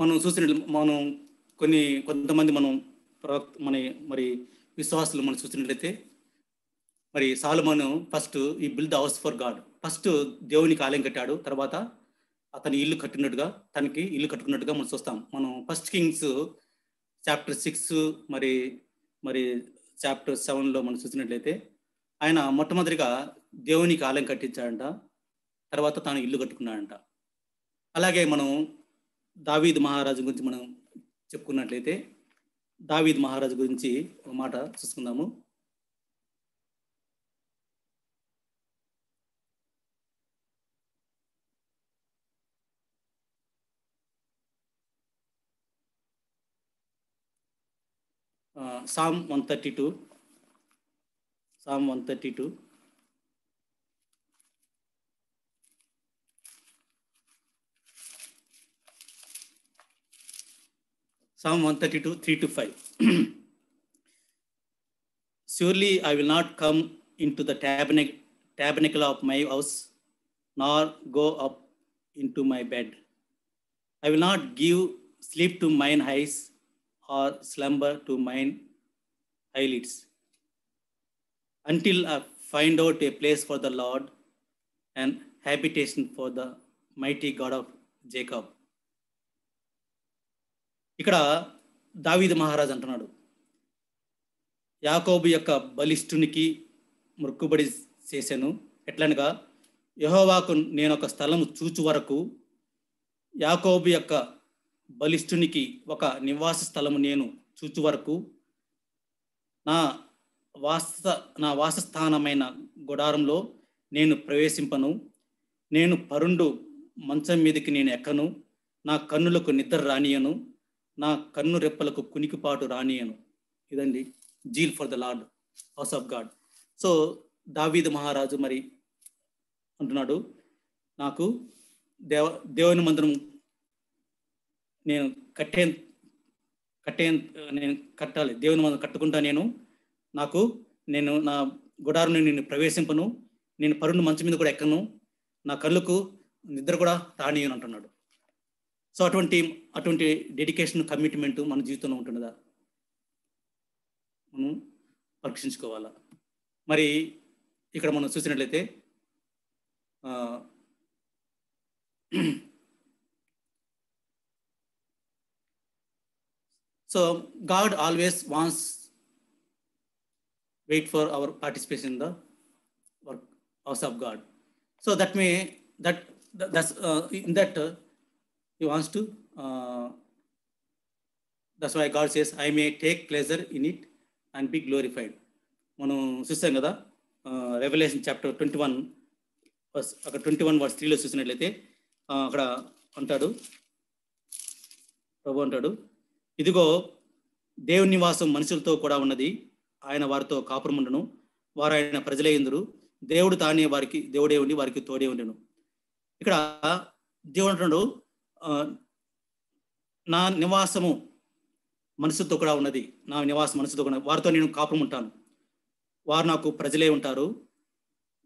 మనం చూసినట్లు మనం కొంతమంది మనం మరి విశ్వాసులు మనం చూసినట్లయితే, మరి సాలొమోను ఫస్ట్ ఈ build the house for God, first దేవునికి ఆలయం కట్టాడు. తర్వాత అతని ఇల్లు కట్టినట్టుగా, తనకి ఇల్లు కట్టుకున్నట్టుగా మనం చూస్తాం. మనం ఫస్ట్ కింగ్స్ చాప్టర్ 6 మరి చాప్టర్ 7లో మనం చూసినట్లయితే, ఆయన మొట్టమొదటిగా దేవునికి ఆలయం కట్టించాడంట, తర్వాత తాను ఇల్లు కట్టుకున్నాడంట. అలాగే మనం దావీదు మహారాజు గురించి మనం చెప్పుకున్నట్లయితే, దావీదు మహారాజు గురించి ఒక మాట చూసుకుందాము. Psalm 132. Psalm 132. Psalm 132, 3-5. Surely I will not come into the tabernacle of my house, nor go up into my bed. I will not give sleep to mine eyes, or slumber to mine eyelids, until I find out a place for the Lord, and habitation for the mighty God of Jacob. ఇక్కడ దావీదు మహారాజు అంటున్నాడు, యాకోబు యొక్క బలిష్ఠునికి మొక్కుబడి చేశాను. ఎట్లనగా, యెహోవాకు నేను ఒక స్థలము చూచు వరకు, యాకోబు యొక్క బలిష్ఠునికి ఒక నివాస స్థలము నేను చూచు వరకు, నా వాసస్థానమైన గుడారంలో నేను ప్రవేశింపను. నేను పరుండు మంచం మీదకి నేను ఎక్కను. నా కన్నులకు నిద్ర రానియను, నా కన్ను రెప్పలకు కునికిపాటు రానియను. ఇదండి zeal for the lord, house of God. So దావీదు మహారాజు మరి అంటున్నాడు, నాకు దేవుని మందిరం నేను కట్టాలి, దేవుని మందిరం కట్టుకుంటా. నేను నా గుడారం నేను ప్రవేశింపను, నేను పరుండు మంచం మీద కూడా ఎక్కను, నా కళ్ళకు నిద్ర కూడా రానియను అంటున్నాడు. సో అటువంటి డెడికేషన్, కమిట్మెంట్ మన జీవితంలో ఉంటుందా మనం పరీక్షించుకోవాలా. మరి ఇక్కడ మనం చూసినట్లయితే so God always wants wait for our participation in the work house of God. So he wants to, that's why God says, I may take pleasure in it and be glorified. మనం చూస్తాం కదా, Revelation chapter 21 అక్కడ 21:3లో చూసినట్లయితే అక్కడ అంటాడు, ప్రభు అంటాడు, ఇదిగో దేవుని నివాసం మనుషులతో కూడా ఉన్నది, ఆయన వారితో కాపురముండును, వారు ఆయన ప్రజలే ఇందురు, దేవుడు తానే వారికి దేవుడే ఉండి వారికి తోడే ఉండెను. ఇక్కడ దేవుడు అంటున్నాడు, నా నివాసము మనుషులతో కూడా ఉన్నది, నా నివాసం మనుషులతో కూడా, వారితో నేను కాపురం ఉంటాను, వారు నాకు ప్రజలే ఉంటారు,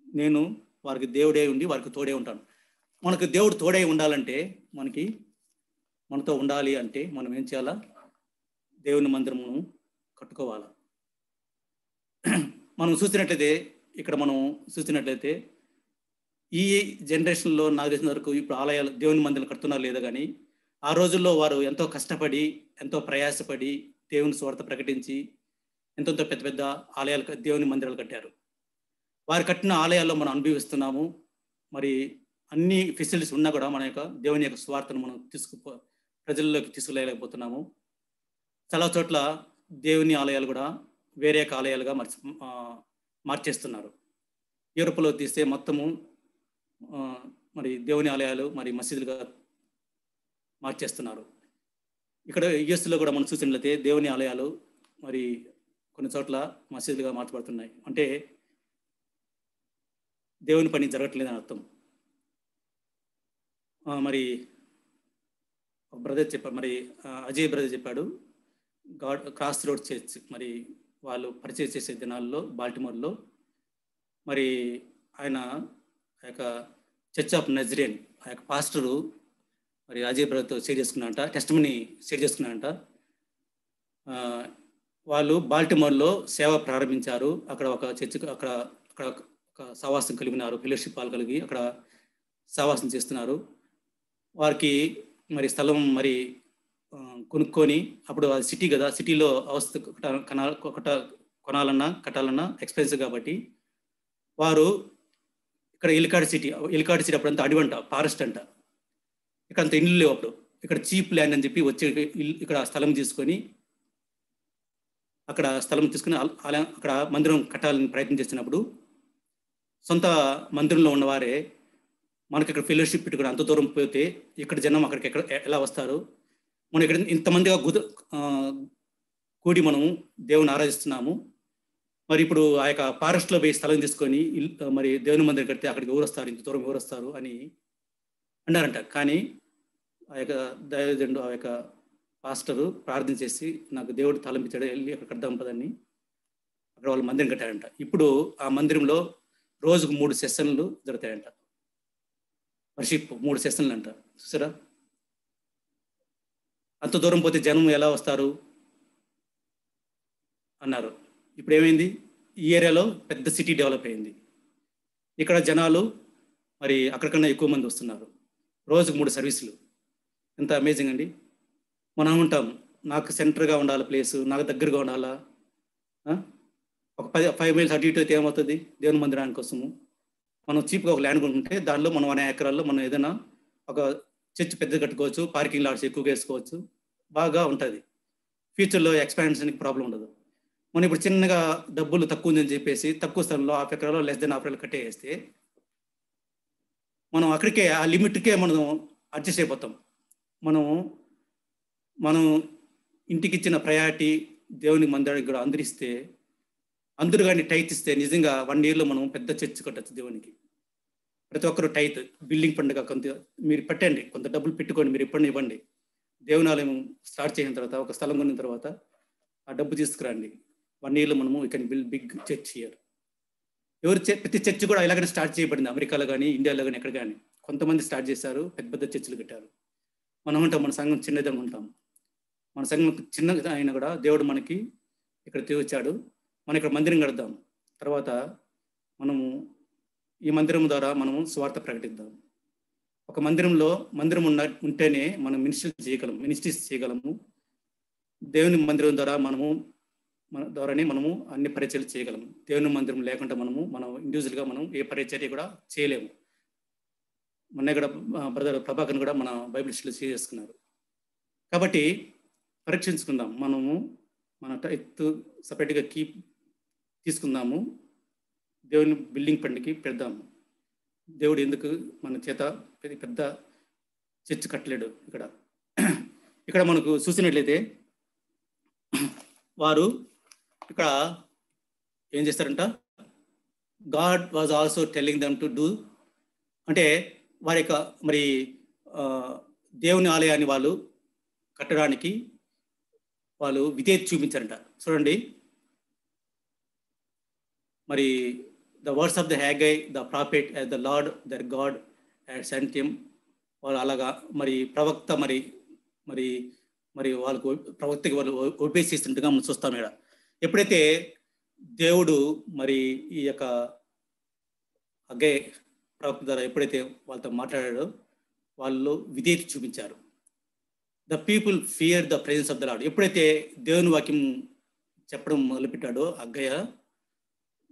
నేను వారికి దేవుడే ఉండి వారికి తోడే ఉంటాను. మనకు దేవుడు తోడై ఉండాలంటే మనతో ఉండాలి అంటే మనం ఏం చేయాలా? దేవుని మందిరమును కట్టుకోవాలా. మనం చూసినట్లయితే ఈ జనరేషన్లో నాకు తెలిసిన వరకు ఇప్పుడు ఆలయాలు దేవుని మందిరం కడుతున్నారు లేదా, కానీ ఆ రోజుల్లో వారు ఎంతో కష్టపడి ఎంతో ప్రయాసపడి దేవుని స్వార్థ ప్రకటించి ఎంతో పెద్ద పెద్ద ఆలయాలు దేవుని మందిరాలు కట్టారు. వారు కట్టిన ఆలయాల్లో మనం అనుభవిస్తున్నాము. మరి అన్ని ఫెసిలిటీస్ ఉన్నా కూడా మన యొక్క దేవుని యొక్క స్వార్థను మనం ప్రజల్లోకి తీసుకులేకపోతున్నాము. చాలా చోట్ల దేవుని ఆలయాలు కూడా వేరే ఆలయాలుగా మార్చేస్తున్నారు. యూరోప్లో తీస్తే మొత్తము మరి దేవుని ఆలయాలు మరి మసీదులుగా మార్చేస్తున్నారు. ఇక్కడ యుఎస్లో కూడా మనం చూసినట్లయితే దేవుని ఆలయాలు మరి కొన్ని చోట్ల మసీదులుగా మార్చబడుతున్నాయి. అంటే దేవుని పని జరగట్లేదని అర్థం. మరి బ్రదర్ చెప్పాడు, మరి అజయ్ బ్రదర్ చెప్పాడు, క్రాస్ రోడ్ చర్చ్ మరి వాళ్ళు పరిచయం చేసే దినాల్లో బాల్టిమోర్లో మరి ఆయన ఆ యొక్క చర్చ్ ఆఫ్ నజరేన్ ఆ యొక్క పాస్టరు మరి అజయ్ బ్రదర్తో షేర్ చేసుకున్నారంట, టెస్టిమనీ షేర్ చేసుకున్నారంట. వాళ్ళు బాల్టిమోర్లో సేవ ప్రారంభించారు. అక్కడ ఒక చర్చ్ అక్కడ ఒక సహవాసం కలిగి ఉన్నారు, ఫెలోషిప్ హాల్ కలిగి అక్కడ సహవాసం చేస్తున్నారు. వారికి మరి స్థలం మరి కొనుక్కొని, అప్పుడు అది సిటీ కదా, సిటీలో కొనాలన్నా కట్టాలన్నా ఎక్స్పెన్సివ్ కాబట్టి వారు ఇక్కడ ఎలికాడ్ సిటీ అప్పుడు అంతా అడవంట, ఫారెస్ట్ అంట, ఇక్కడ అంత ఇల్లు లేవు. అప్పుడు ఇక్కడ చీప్ ల్యాండ్ అని చెప్పి వచ్చి ఇక్కడ స్థలం తీసుకొని అక్కడ మందిరం కట్టాలని ప్రయత్నం చేస్తున్నప్పుడు సొంత మందిరంలో ఉన్నవారే మనకి ఇక్కడ ఫెలోషిప్ పెట్టుకుని అంత దూరం పోతే ఇక్కడ జనం అక్కడికి ఎలా వస్తారు? మనం ఇక్కడ ఇంతమందిగా కూడి మనం దేవుని ఆరాధిస్తున్నాము. మరి ఇప్పుడు ఆ యొక్క ఫారెస్ట్లో పోయి స్థలం తీసుకొని మరి దేవుని మందిరం కడితే అక్కడికి ఎవరు వస్తారు, ఇంత దూరం ఎవరు వస్తారు అని అన్నారంట. కానీ ఆ యొక్క దైవజనుడు ఆ యొక్క పాస్టరు ప్రార్థన చేసి నాకు దేవుడు తలంపించాడు, వెళ్ళి అక్కడ కడదాం పదని అక్కడ వాళ్ళు మందిరం కట్టారంట. ఇప్పుడు ఆ మందిరంలో రోజుకు 3 సెషన్లు జరుగుతాయంట. వర్షిప్ 3 సెషన్లు అంట. చూసారా, అంత దూరం పోతే జనం ఎలా వస్తారు అన్నారు. ఇప్పుడు ఏమైంది, ఈ ఏరియాలో పెద్ద సిటీ డెవలప్ అయింది. ఇక్కడ జనాలు మరి అక్కడికన్నా ఎక్కువ మంది వస్తున్నారు. రోజుకు 3 సర్వీసులు. ఎంత అమేజింగ్ అండి. మనం ఉంటాం, నాకు సెంటర్గా ఉండాలి ప్లేసు, నాకు దగ్గరగా ఉండాలా. ఒక 5 మైల్స్ అటు ఇటు అయితే ఏమవుతుంది? దేవుని మందిరానికి కోసము మనం చీప్గా ఒక ల్యాండ్ కొనుక్కుంటే దానిలో మనం 1 ఎకరాల్లో మనం ఏదైనా ఒక చర్చ్ పెద్ద కట్టుకోవచ్చు, పార్కింగ్ లాట్స్ ఎక్కువగా వేసుకోవచ్చు, బాగా ఉంటుంది. ఫ్యూచర్లో ఎక్స్పాన్షన్కి ప్రాబ్లం ఉండదు. మనం ఇప్పుడు చిన్నగా డబ్బులు తక్కువ ఉందని చెప్పేసి తక్కువ స్థలంలో 1/2 ఎకరాలో లెస్ దెన్ 1/2 ఎకరాలు కట్టేస్తే మనం అక్కడికే ఆ లిమిట్కే మనం అడ్జస్ట్ అయిపోతాం. మనం ఇంటికి ఇచ్చిన ప్రయారిటీ దేవుని మందిరానికి కూడా అందరూ కానీ టైత్ ఇస్తే నిజంగా 1 yearలో మనం పెద్ద చర్చ్ కట్టచ్చు దేవునికి. ప్రతి ఒక్కరు టైత్, బిల్డింగ్ పండుగ కొంత మీరు పెట్టండి, కొంత డబ్బులు పెట్టుకోండి, మీరు ఎప్పుడైనా ఇవ్వండి. దేవునాలయం స్టార్ట్ చేసిన తర్వాత ఒక స్థలం కొన్న తర్వాత ఆ డబ్బు తీసుకురండి. 1 yearలో మనము we can build big church here. ప్రతి చర్చ్ కూడా ఇలాగనే స్టార్ట్ చేయబడింది, అమెరికాలో కానీ ఇండియాలో కానీ ఎక్కడ కానీ. కొంతమంది స్టార్ట్ చేశారు, పెద్ద పెద్ద చర్చిలు కట్టారు. మనం ఉంటాం, మన సంఘం చిన్నదిగా ఉంటాం. మన సంఘం చిన్నగా అయినా కూడా దేవుడు మనకి ఇక్కడ తీసుకొచ్చాడు. మనం ఇక్కడ మందిరం కడదాం. తర్వాత మనము ఈ మందిరం ద్వారా మనము స్వార్థ ప్రకటిద్దాం. ఒక మందిరం ఉంటేనే మనం మినిస్ట్రీస్ చేయగలము. దేవుని మందిరం ద్వారా మన ద్వారానే మనము అన్ని పరిచర్యలు చేయగలము. దేవుని మందిరం లేకుండా మనం ఇండివిజువల్గా మనం ఏ పరిచర్య కూడా చేయలేము. మొన్న ఇక్కడ బ్రదర్ ప్రభాకర్ కూడా మన బైబిల్ స్టడీలో చేసుకున్నారు. కాబట్టి పరీక్షించుకుందాం, మన ఎత్తు సపరేట్గా తీసుకుందాము, దేవుని బిల్డింగ్ పండుగకి పెడదాము. దేవుడు ఎందుకు మన చేత పెద్ద చర్చ్ కట్టలేడు? ఇక్కడ మనకు చూసినట్లయితే వారు ఇక్కడ ఏం చేస్తారంట, God was also telling them to do, అంటే వారి యొక్క మరి దేవుని ఆలయాన్ని వాళ్ళు కట్టడానికి వాళ్ళు విధేయత చూపించారంట. చూడండి, మరి the words of the Haggai the prophet as the Lord their God had sent him. వాళ్ళు అలాగా మరి ప్రవక్త మరి మరి మరి వాళ్ళకు ప్రవక్తకి వాళ్ళు ఉపేక్షిస్తుండగా మనం చూస్తాం ఇక్కడ. ఎప్పుడైతే దేవుడు మరి ఈ యొక్క హగ్గై ప్రవక్త ద్వారా ఎప్పుడైతే వాళ్ళతో మాట్లాడాడో వాళ్ళు విధేయత చూపించారు. The people fear the presence of the lord. ఎప్పుడైతే దేవుని వాక్యం చెప్పడం మొదలుపెట్టాడో హగ్గయ్య,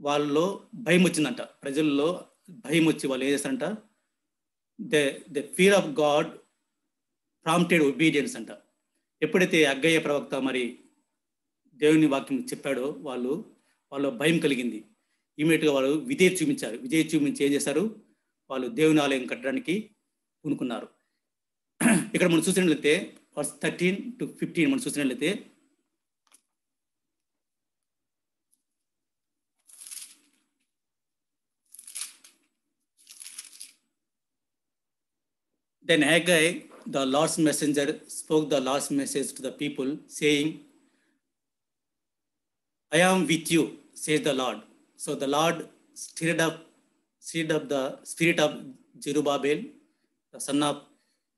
వాళ్ళలో భయం వచ్చిందంట. ప్రజల్లో భయం వచ్చి వాళ్ళు ఏం చేస్తారంట, the fear of God prompted obedience అంట. ఎప్పుడైతే హగ్గయ్య ప్రవక్త మరి దేవుని వాక్యం చెప్పాడో వాళ్ళు భయం కలిగింది. ఇమీడియట్గా వాళ్ళు విధేయత చూపించారు. విధేయత చూపించి ఏం చేశారు, వాళ్ళు దేవుని ఆలయం కట్టడానికి పూనుకున్నారు. ఇక్కడ మనం చూసినట్లయితే వర్స్ 13 to 15 మనం చూసినట్లయితే, then Haggai, the Lord's messenger, spoke the Lord's message to the people, saying, I am with you, says the Lord. So the Lord stirred up the spirit of Zerubbabel, the son of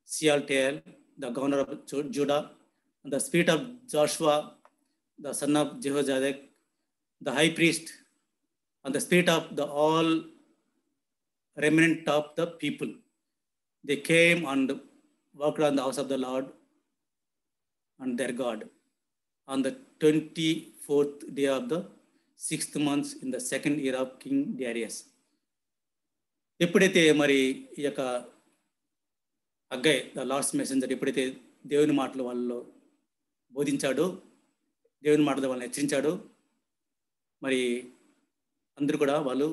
Shealtiel, the governor of Judah, and the spirit of Joshua, the son of Jehozadak, the high priest, and the spirit of the all remnant of the people. They came and worked on the house of the Lord and their God on the 24th day of the 6th month in the 2nd year of King Darius. ఎప్పుడైతే మరి ఈ యొక్క Haggai the Lord's messenger ఎప్పుడైతే దేవుని మాటలు వాళ్ళలో బోధించాడో, దేవుని మాటలు వాళ్ళని హెచ్చరించాడో, మరి అందరూ కూడా వాళ్ళు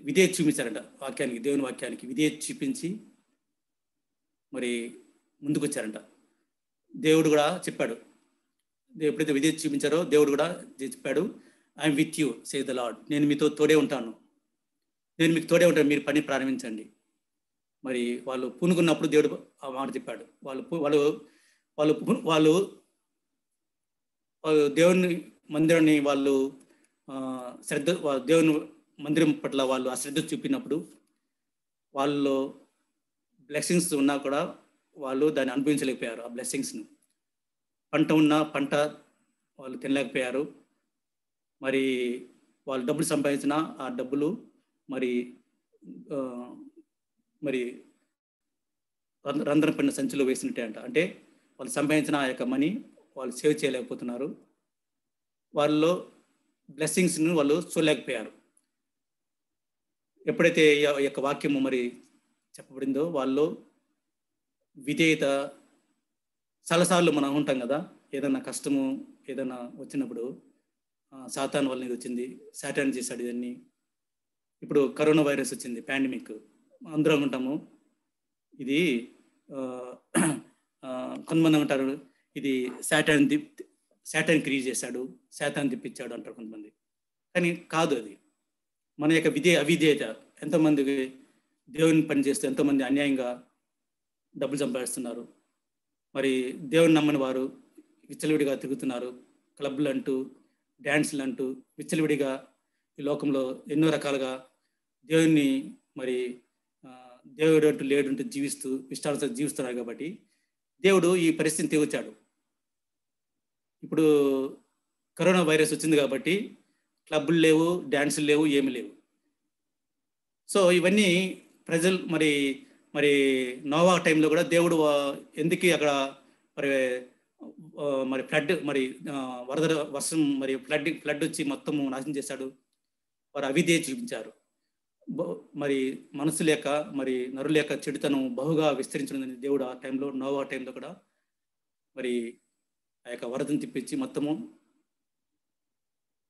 విధేయత చూపించారంట. వాక్యానికి, దేవుని వాక్యానికి విధేయత చూపించి మరి ముందుకు వచ్చారంట. దేవుడు కూడా చెప్పాడు, ఎప్పుడైతే విధేయత చూపించారో దేవుడు కూడా చెప్పాడు, I'm with you says the lord. నేను మీతో తోడే ఉంటాను, నేను మీకు తోడే ఉంటాను, మీరు పని ప్రారంభించండి. మరి వాళ్ళు పూనుకున్నప్పుడు దేవుడు ఆ మాట చెప్పాడు. వాళ్ళు దేవుని మందిరాన్ని వాళ్ళు దేవుని మందిరం పట్ల వాళ్ళు అశ్రద్ధ చూపినప్పుడు వాళ్ళు బ్లెస్సింగ్స్ ఉన్నా కూడా వాళ్ళు దాన్ని అనుభవించలేకపోయారు. ఆ బ్లెస్సింగ్స్ను పంట వాళ్ళు తినలేకపోయారు. మరి వాళ్ళు డబ్బులు సంపాదించిన ఆ డబ్బులు మరి రంధ్రం పడిన సంచిలో వేసినట్టే అంట. అంటే వాళ్ళు సంపాదించిన ఆ యొక్క మనీ వాళ్ళు సేవ్ చేయలేకపోతున్నారు. వాళ్ళలో బ్లెస్సింగ్స్ను వాళ్ళు చూడలేకపోయారు. ఎప్పుడైతే ఈ యొక్క వాక్యము మరి చెప్పబడిందో వాళ్ళు విధేయత, చాలాసార్లు మనం ఉంటాం కదా, ఏదైనా కష్టము ఏదైనా వచ్చినప్పుడు సాతాను వల్ల ఇది వచ్చింది, సాటాన్ చేశాడు ఇవన్నీ. ఇప్పుడు కరోనా వైరస్ వచ్చింది, పాండమిక్, అందరం ఉంటాము. ఇది కొంతమంది అంటారు ఇది సాటాన్ క్రియేట్ చేశాడు, సాతాన్ తిప్పించాడు అంటారు కొంతమంది. కానీ కాదు, అది మన యొక్క అవిధేయత. ఎంతోమందికి దేవుని పని చేస్తూ ఎంతోమంది అన్యాయంగా డబ్బులు సంపాదిస్తున్నారు. మరి దేవుని నమ్మని వారు విచ్చలవిడిగా తిరుగుతున్నారు. క్లబ్లు అంటూ, డ్యాన్స్లు అంటూ విచ్చలవిడిగా ఈ లోకంలో ఎన్నో రకాలుగా దేవుణ్ణి మరి దేవుడు అంటూ లేడుంటూ జీవిస్తూ ఇష్టాలతో జీవిస్తున్నారు. కాబట్టి దేవుడు ఈ పరిస్థితిని తెచ్చాడు. ఇప్పుడు కరోనా వైరస్ వచ్చింది కాబట్టి క్లబ్బులు లేవు, డ్యాన్సులు లేవు, ఏమి లేవు. సో ఇవన్నీ ప్రజలు మరి నోవా టైంలో కూడా దేవుడు ఎందుకు అక్కడ మరి ఫ్లడ్, మరి వర్షం, మరి ఫ్లడ్ వచ్చి మొత్తము నాశనం చేశాడు. వారు అవిధేయత చూపించారు. మరి మనసుల యొక్క మరి నరుల యొక్క చెడుతనం బహుగా విస్తరించిందని దేవుడు ఆ టైంలో, నోవా టైంలో కూడా మరి ఆ యొక్క వరదను తిప్పించి మొత్తము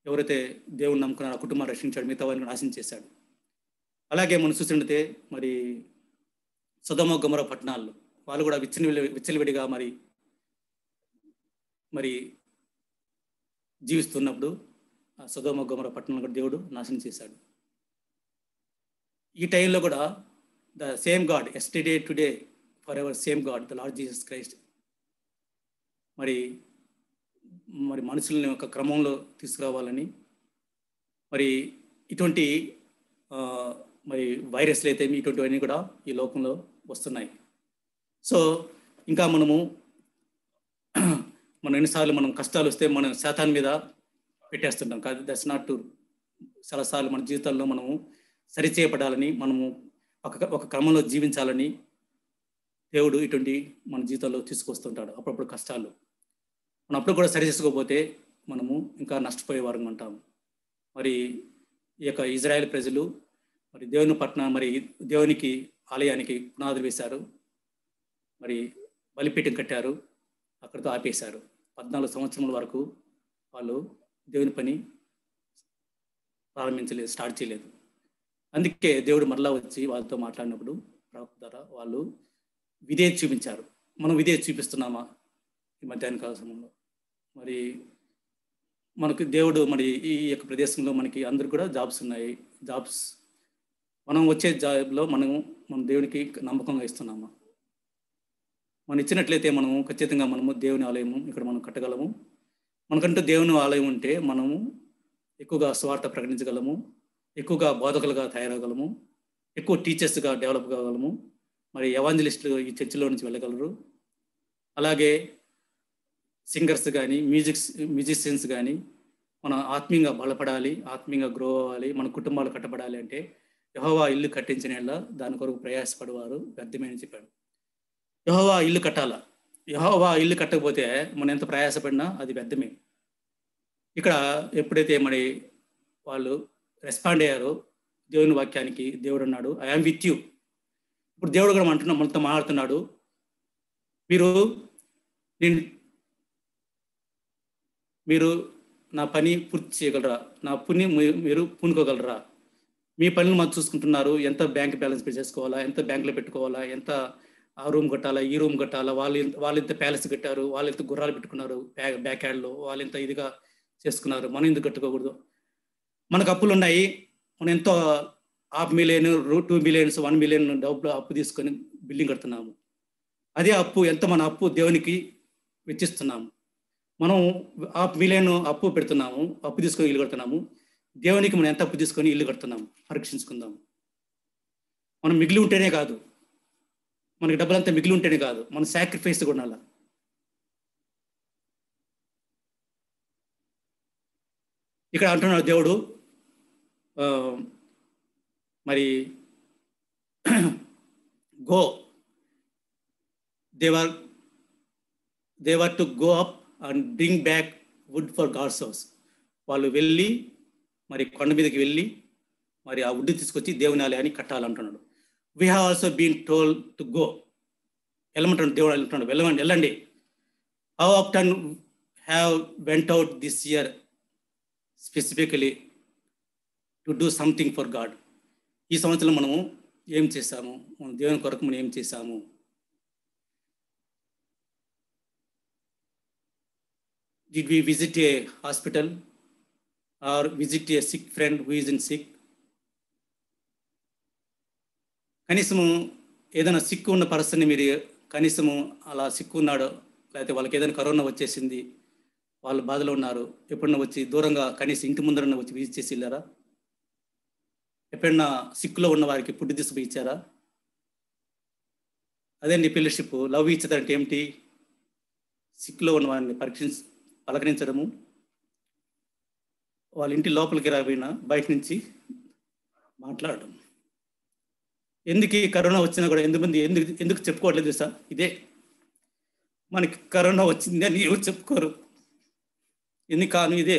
ఎవరైతే దేవుని నమ్ముకున్నారో ఆ కుటుంబాన్ని రక్షించాడు, మిగతా వారిని నాశనం చేశాడు. అలాగే మనం చూస్తుంటే మరి సొదొమ గొమొర్రా పట్టణాల్లో వాళ్ళు కూడా విచ్చలవిడిగా మరి జీవిస్తున్నప్పుడు ఆ సొదొమ గొమొర్రా పట్టణాలను కూడా దేవుడు నాశనం చేశాడు. ఈ టైంలో కూడా the same God, yesterday today for ever same God, the lord Jesus Christ మరి మనుషుల్ని ఒక క్రమంలో తీసుకురావాలని మరి ఇటువంటి మరి వైరస్లు అయితే ఇటువంటివన్నీ కూడా ఈ లోకంలో వస్తున్నాయి. సో ఇంకా మనం ఎన్నిసార్లు మనం కష్టాలు వస్తే మనం శాతాన్ మీద పెట్టేస్తుంటాం కాదు. That's not to. చాలాసార్లు మన జీవితాల్లో మనము సరిచేయబడాలని, మనము ఒక క్రమంలో జీవించాలని దేవుడు ఇటువంటి మన జీవితంలో తీసుకొస్తుంటాడు. అప్పుడప్పుడు కష్టాలు మనం అప్పుడు కూడా సరి చేసుకోకపోతే మనము ఇంకా నష్టపోయే వారం అంటాము. మరి ఈ యొక్క ఇజ్రాయెల్ ప్రజలు మరి దేవుని పట్ల మరి దేవునికి ఆలయానికి పునాదులు వేశారు, మరి బలిపీఠం కట్టారు, అక్కడితో ఆపేశారు. 14 సంవత్సరముల వరకు వాళ్ళు దేవుని పని ప్రారంభించలేదు, స్టార్ట్ చేయలేదు. అందుకే దేవుడు మరలా వచ్చి వాళ్ళతో మాట్లాడినప్పుడు ప్రవక్త ద్వారా వాళ్ళు విధేయత చూపించారు. మనం విధేయత చూపిస్తున్నామా ఈ మధ్యాహ్న కాల సమయంలో? మరి మనకు దేవుడు మరి ఈ యొక్క ప్రదేశంలో మనకి అందరు కూడా జాబ్స్ ఉన్నాయి. జాబ్స్ మనం వచ్చే జాబ్లో మనం దేవునికి నమ్మకంగా ఇస్తున్నామా? మనం ఇచ్చినట్లయితే మనము ఖచ్చితంగా మనము దేవుని ఆలయము ఇక్కడ మనం కట్టగలము. మనకంటూ దేవుని ఆలయం ఉంటే మనము ఎక్కువగా స్వార్థ ప్రకటించగలము, ఎక్కువగా బోధకులుగా తయారవగలము, ఎక్కువ టీచర్స్గా డెవలప్ కాగలము, మరి ఎవాంజలిస్టులు ఈ చర్చిలో నుంచి వెళ్ళగలరు. అలాగే సింగర్స్ కానీ మ్యూజిషియన్స్ కానీ మనం ఆత్మీయంగా బలపడాలి, ఆత్మీయంగా గ్రో అవ్వాలి, మన కుటుంబాలు కట్టబడాలి అంటే యెహోవా ఇల్లు కట్టించిన దాని కొరకు ప్రయాసపడేవారు వ్యర్థమని చెప్పాడు. యెహోవా ఇల్లు కట్టాలా. యెహోవా ఇల్లు కట్టకపోతే మనం ఎంత ప్రయాసపడినా అది వ్యర్థమే. ఇక్కడ ఎప్పుడైతే మరి వాళ్ళు రెస్పాండ్ అయ్యారో దేవుని వాక్యానికి, దేవుడు అన్నాడు ఐ యామ్ విత్ యూ. ఇప్పుడు దేవుడు కూడా మనతో మాట్లాడుతున్నాడు, మీరు నా పని పూర్తి చేయగలరా, నా పని మీరు పూనుకోగలరా, మీ పనులు మాకు చూసుకుంటున్నారు, ఎంత బ్యాంక్ బ్యాలెన్స్ పే చేసుకోవాలా, ఎంత బ్యాంకులో పెట్టుకోవాలా, ఎంత ఆ రూమ్ కట్టాలా, ఈ రూమ్ కట్టాలా, వాళ్ళు ఎంత ప్యాలెస్ కట్టారు, వాళ్ళు ఎంత గుర్రాలు పెట్టుకున్నారు బ్యాక్ యార్డ్లో, వాళ్ళు ఎంత ఇదిగా చేసుకున్నారు, మనం ఎందుకు కట్టుకోకూడదు? మనకు అప్పులు ఉన్నాయి, మనం ఎంతో 500,000 మిలియన్ 2 మిలియన్స్ 1 మిలియన్ డబ్బులు అప్పు తీసుకొని బిల్డింగ్ కడుతున్నాము. అదే అప్పు ఎంత మన అప్పు దేవునికి వెచ్చిస్తున్నాము. మనం 500 మిలియన్ అప్పు పెడుతున్నాము, అప్పు తీసుకొని ఇల్లు కడుతున్నాము. దేవునికి మనం ఎంత అప్పు తీసుకొని ఇల్లు కడుతున్నాము పరీక్షించుకుందాము. మనం మిగిలి ఉంటేనే కాదు, మనకి డబ్బులంతా మిగిలి ఉంటేనే కాదు, మన సాక్రిఫైస్ కూడా అలా. ఇక్కడ అంటున్నాడు దేవుడు మరి go they were to go up and bring back wood for God's house. వాళ్ళు వెళ్ళి మరి కొండ మీదకి వెళ్ళి మరి ఆ వుడ్ తీసుకొచ్చి దేవుని ఆలయాన్ని కట్టాలంటున్నాడు. We have also been told to go. వెళ్ళమంటున్నాడు దేవుడు, అంటున్నాడు వెళ్ళండి. How often have went out this year specifically to do something for God. ఈ సంవత్సరం మనము ఏం చేశాము, మన దేవుని కొరకు మనం ఏం చేశాము? Did we visit a hospital or visit a sick friend who is in sick? కనీసము ఏదైనా సిక్కు ఉన్న పర్సన్ని మీరు కనీసము అలా సిక్కు ఉన్నాడో, లేకపోతే వాళ్ళకి ఏదైనా కరోనా వచ్చేసింది, వాళ్ళు బాధలో ఉన్నారు, ఎప్పుడన్నా వచ్చి దూరంగా కనీసం ఇంటి ముందరన్నా వచ్చి విజిట్ చేసి వెళ్ళారా? ఎప్పుడన్నా సిక్కులో ఉన్న వారికి ఫుడ్ తీసుకుపోయి ఇచ్చారా? అదేంటి ఫెలోషిప్. లవ్ ఈచ్ అదర్ అంటే ఏమిటి? సిక్కులో ఉన్న వారిని పలకరించడము, వాళ్ళ ఇంటి లోపలికి రాబోయినా బయట నుంచి మాట్లాడడం. ఎందుకు కరోనా వచ్చినా కూడా ఎందుకు చెప్పుకోవట్లేదు సార్? ఇదే మనకి కరోనా వచ్చింది అని ఎవరు చెప్పుకోరు. ఎందుకు కాను ఇదే.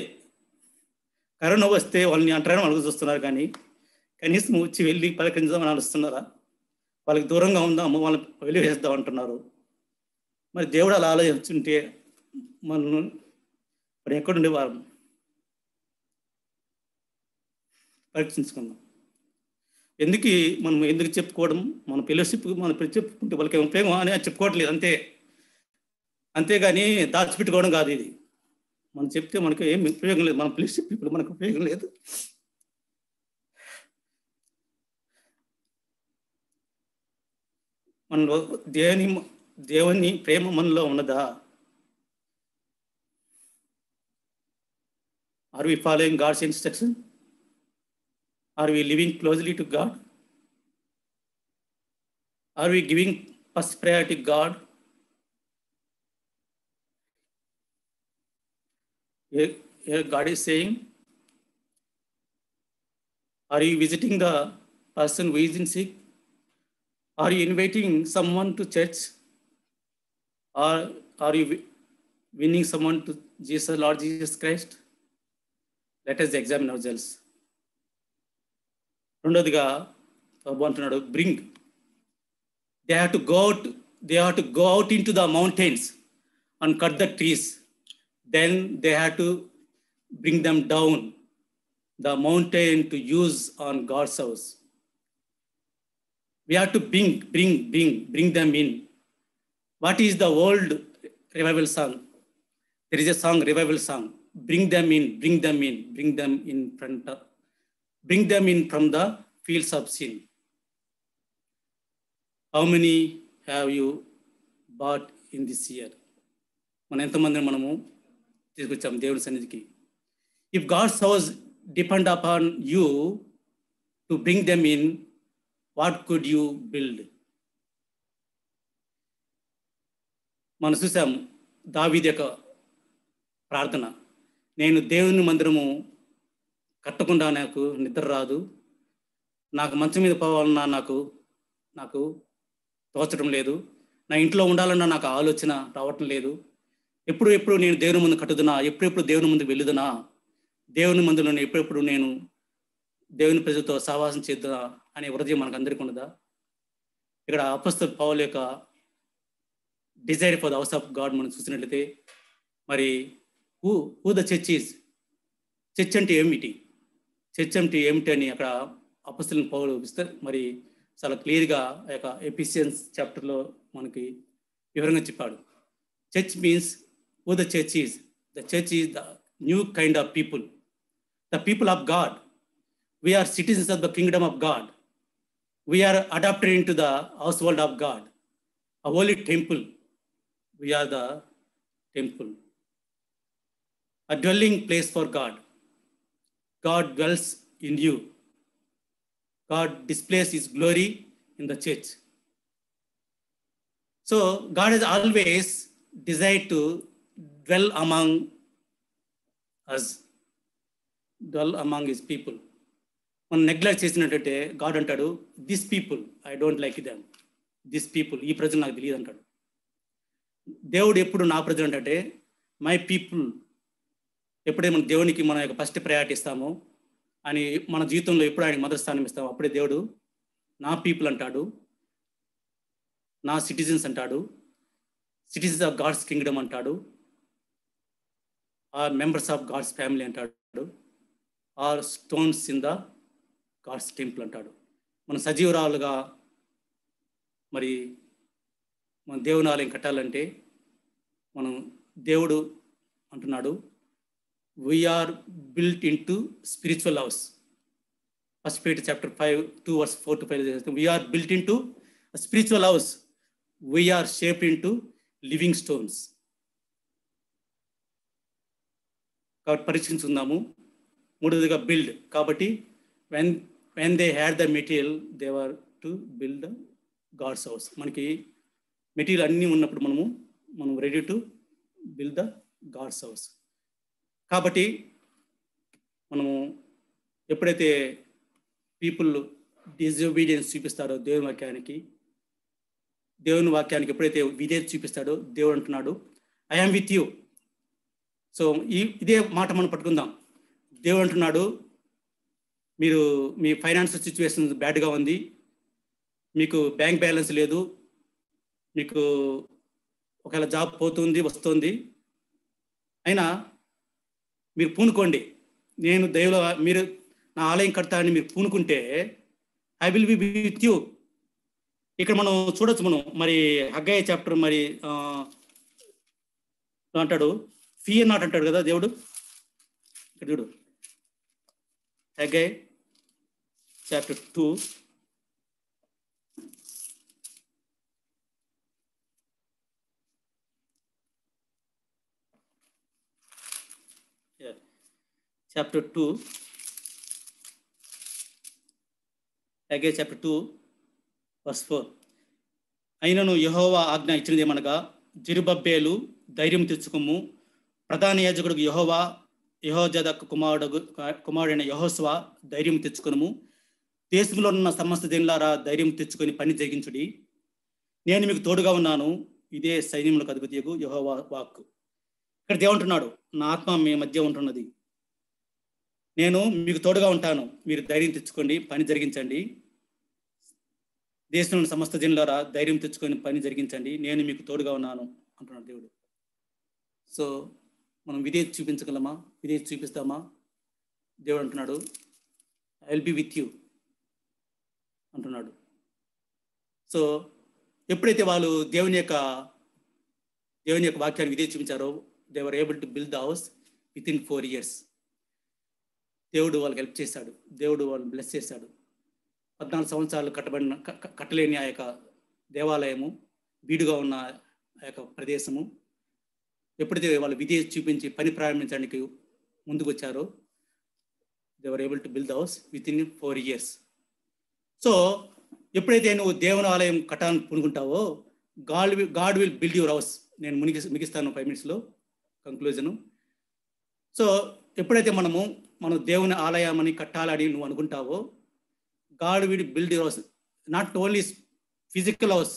కరోనా వస్తే వాళ్ళని అంటారని వాళ్ళకి చూస్తున్నారు, కానీ కనీసం వచ్చి వెళ్ళి పలకరించదామని ఆలోచిస్తున్నారా? వాళ్ళకి దూరంగా ఉందాము, వాళ్ళని వెలివేద్దాం అంటున్నారు. మరి దేవుడు అలా ఆలోచించుంటే మనం మరి ఎక్కడుండే వారు పరీక్షించుకుందాం. మనం ఎందుకు చెప్పుకోవడం? మన ఫెలోషిప్ మనం చెప్పుకుంటే వాళ్ళకి ఉపయోగం అని చెప్పుకోవట్లేదు అంతే, అంతేగాని దాచిపెట్టుకోవడం కాదు. ఇది మనం చెప్తే మనకు ఏం ఉపయోగం లేదు. మన ఫెలోషిప్ ఇప్పుడు మనకు ఉపయోగం లేదు. మనలో దేవుని ప్రేమ మనలో ఉన్నదా? Are we following God's instruction? Are we living closely to God? Are we giving first priority to God? Here God is saying, are you visiting the person who is in sick? Are you inviting someone to church? Or are you winning someone to Jesus, Lord Jesus Christ? Let us examine ourselves. రెండోదిగా ప్రభు అంటున్నాడు, bring. They have to go out into the mountains and cut the trees. Then they have to bring them down the mountain to use on God's house. We have to bring them in. What is the old revival song? There is a song, revival song. Bring them in bring them in from the fields of sin. How many have you bought in this year? మనం ఎంతమంది మనము తీసుకొచ్చాము దేవుని సన్నిధికి? If God's house depend upon you to bring them in, what could you build? మనం చూసాం దావీదు యొక్క ప్రార్థన, నేను దేవుని మందిరము కట్టకుండా నాకు నిద్ర రాదు, నాకు మంచం మీద పోవాలన్నా నాకు తోచడం లేదు, నా ఇంట్లో ఉండాలన్నా నాకు ఆలోచన రావటం లేదు, ఎప్పుడు నేను దేవుని ముందు కట్టుదునా, ఎప్పుడెప్పుడు దేవుని ముందు వెళ్ళుదునా, దేవుని మందులను ఎప్పుడెప్పుడు నేను దేవుని ప్రజలతో సహవాసం చేద్దునా అనే హృదయం మనకు అందరికీ ఉన్నదా? ఇక్కడ అపోస్తలుడు పౌలు యొక్క desire for the house of God మనం చూసినట్లయితే, మరి who the church is, church అంటే ఏమిటి, చర్చ్ అంటే ఏమిటి అని అక్కడ అపోస్తలుడు పౌలు మరి చాలా క్లియర్గా ఆ యొక్క ఎఫిషియన్స్ చాప్టర్లో మనకి వివరంగా చెప్పాడు. Church means who the church is. The church is the new kind of people, the people of God. We are citizens of the kingdom of God. We are adopted into the household of God, a holy temple. We are the temple, a dwelling place for God. God dwells in you. God displays his glory in the church. So God has always desired to dwell among us, dwell among his people. మనం neglect చేసినట్టయితే God అంటాడు, this people I don't like them, this people, ఈ ప్రజలు నాకు తెలియదు అంటాడు. దేవుడు ఎప్పుడు నా ప్రజలు అంటే మై పీపుల్. ఎప్పుడే మన దేవునికి మన యొక్క ఫస్ట్ ప్రయారిటీ ఇస్తామో అని మన జీవితంలో ఎప్పుడు ఆయనకి మొదటి స్థానం ఇస్తామో అప్పుడే దేవుడు నా పీపుల్ అంటాడు, నా సిటిజన్స్ అంటాడు, సిటిజన్స్ ఆఫ్ గాడ్స్ కింగ్డమ్ అంటాడు, or members of God's family అంటాడు, or stones in the God's temple అంటాడు. మనం సజీవరాలుగా మరి మన దేవుని ఆలయం కట్టాలంటే మనం దేవుడు అంటున్నాడు, we are built into spiritual house. First Peter chapter 5 2:4-5 we are built into spiritual house, we are shaped into living stones. కాబట్టి పరీక్షించుకుందాము. మూడవదిగా బిల్డ్. కాబట్టి when they had the material, they were to build the God's house. మనకి material అన్నీ ఉన్నప్పుడు మనం ready to build the God's house. కాబట్టి మనము ఎప్పుడైతే పీపుల్ డిజొబీడియన్స్ చూపిస్తారో దేవుని వాక్యానికి ఎప్పుడైతే విధేయత చూపిస్తాడో దేవుడు అంటున్నాడు, I am with you. So ఇదే మాట మనం పట్టుకుందాం. దేవుడు అంటున్నాడు, మీరు మీ ఫైనాన్షియల్ సిచ్యువేషన్ బ్యాడ్గా ఉంది, మీకు బ్యాంక్ బ్యాలెన్స్ లేదు, మీకు ఒకవేళ జాబ్ పోతుంది వస్తుంది, అయినా మీరు పూనుకోండి, నేను దేవులో మీరు నా ఆలయం కడతానని మీరు పూనుకుంటే I will be with you. ఇక్కడ మనం చూడొచ్చు, మనం మరి హగ్గయి చాప్టర్ మరి అంటాడు, ఫియర్ నాట్ అంటాడు కదా దేవుడు. ఇక్కడ చూడు, Haggai chapter 2 chapter 2 Haggai chapter 2 verse 4. అయినను యెహోవా ఆజ్ఞ ఇచ్చినది ఏమనగా, జెరుబ్బెబెలు ధైర్యం తెచ్చుకొమ్ము, ప్రధాన యాజకుడు యెహోజాదాకు కుమారుడైన యెహోషువ ధైర్యం తెచ్చుకొనుము, దేశంలో ఉన్న సమస్త జనులారా ధైర్యం తెచ్చుకొని పని జరిగించుడి, నేను మీకు తోడుగా ఉన్నాను, ఇదే సైన్యములకు అధిపతియగు యెహోవా వాక్కు. ఇక్కడ దేవుంటున్నాడు, నా ఆత్మ మీ మధ్య ఉంటున్నది, నేను మీకు తోడుగా ఉంటాను, మీరు ధైర్యం తెచ్చుకోండి, పని జరిగించండి, దేశంలోని సమస్త జనులారా ధైర్యం తెచ్చుకొని పని జరిగించండి, నేను మీకు తోడుగా ఉన్నాను అంటున్నాడు దేవుడు. సో మనం విధేయత చూపించగలమా? విధేయత చూపిస్తామా? దేవుడు అంటున్నాడు, I will be with you అంటున్నాడు. సో ఎప్పుడైతే వాళ్ళు దేవుని యొక్క వాక్యాన్ని విధేయత చూపించారో, they were able to build the house within 4 years. దేవుడు వాళ్ళకి హెల్ప్ చేశాడు, దేవుడు వాళ్ళని బ్లెస్ చేశాడు. 14 సంవత్సరాలు కట్టలేని ఆ యొక్క దేవాలయము, బీడుగా ఉన్న ఆ యొక్క ప్రదేశము, ఎప్పుడైతే వాళ్ళు విధేయత చూపించి పని ప్రారంభించడానికి ముందుకు వచ్చారో, they were able to build the house within 4 years. So ఎప్పుడైతే నువ్వు దేవుని ఆలయం కట్టాలని పూనుకుంటావో, God will build your house. నేను ముగిస్తాను 5 minutes కంక్లూజను. సో ఎప్పుడైతే మనం దేవుని ఆలయం అని కట్టాలని నువ్వు అనుకుంటావో, God will build your house, not only physical house.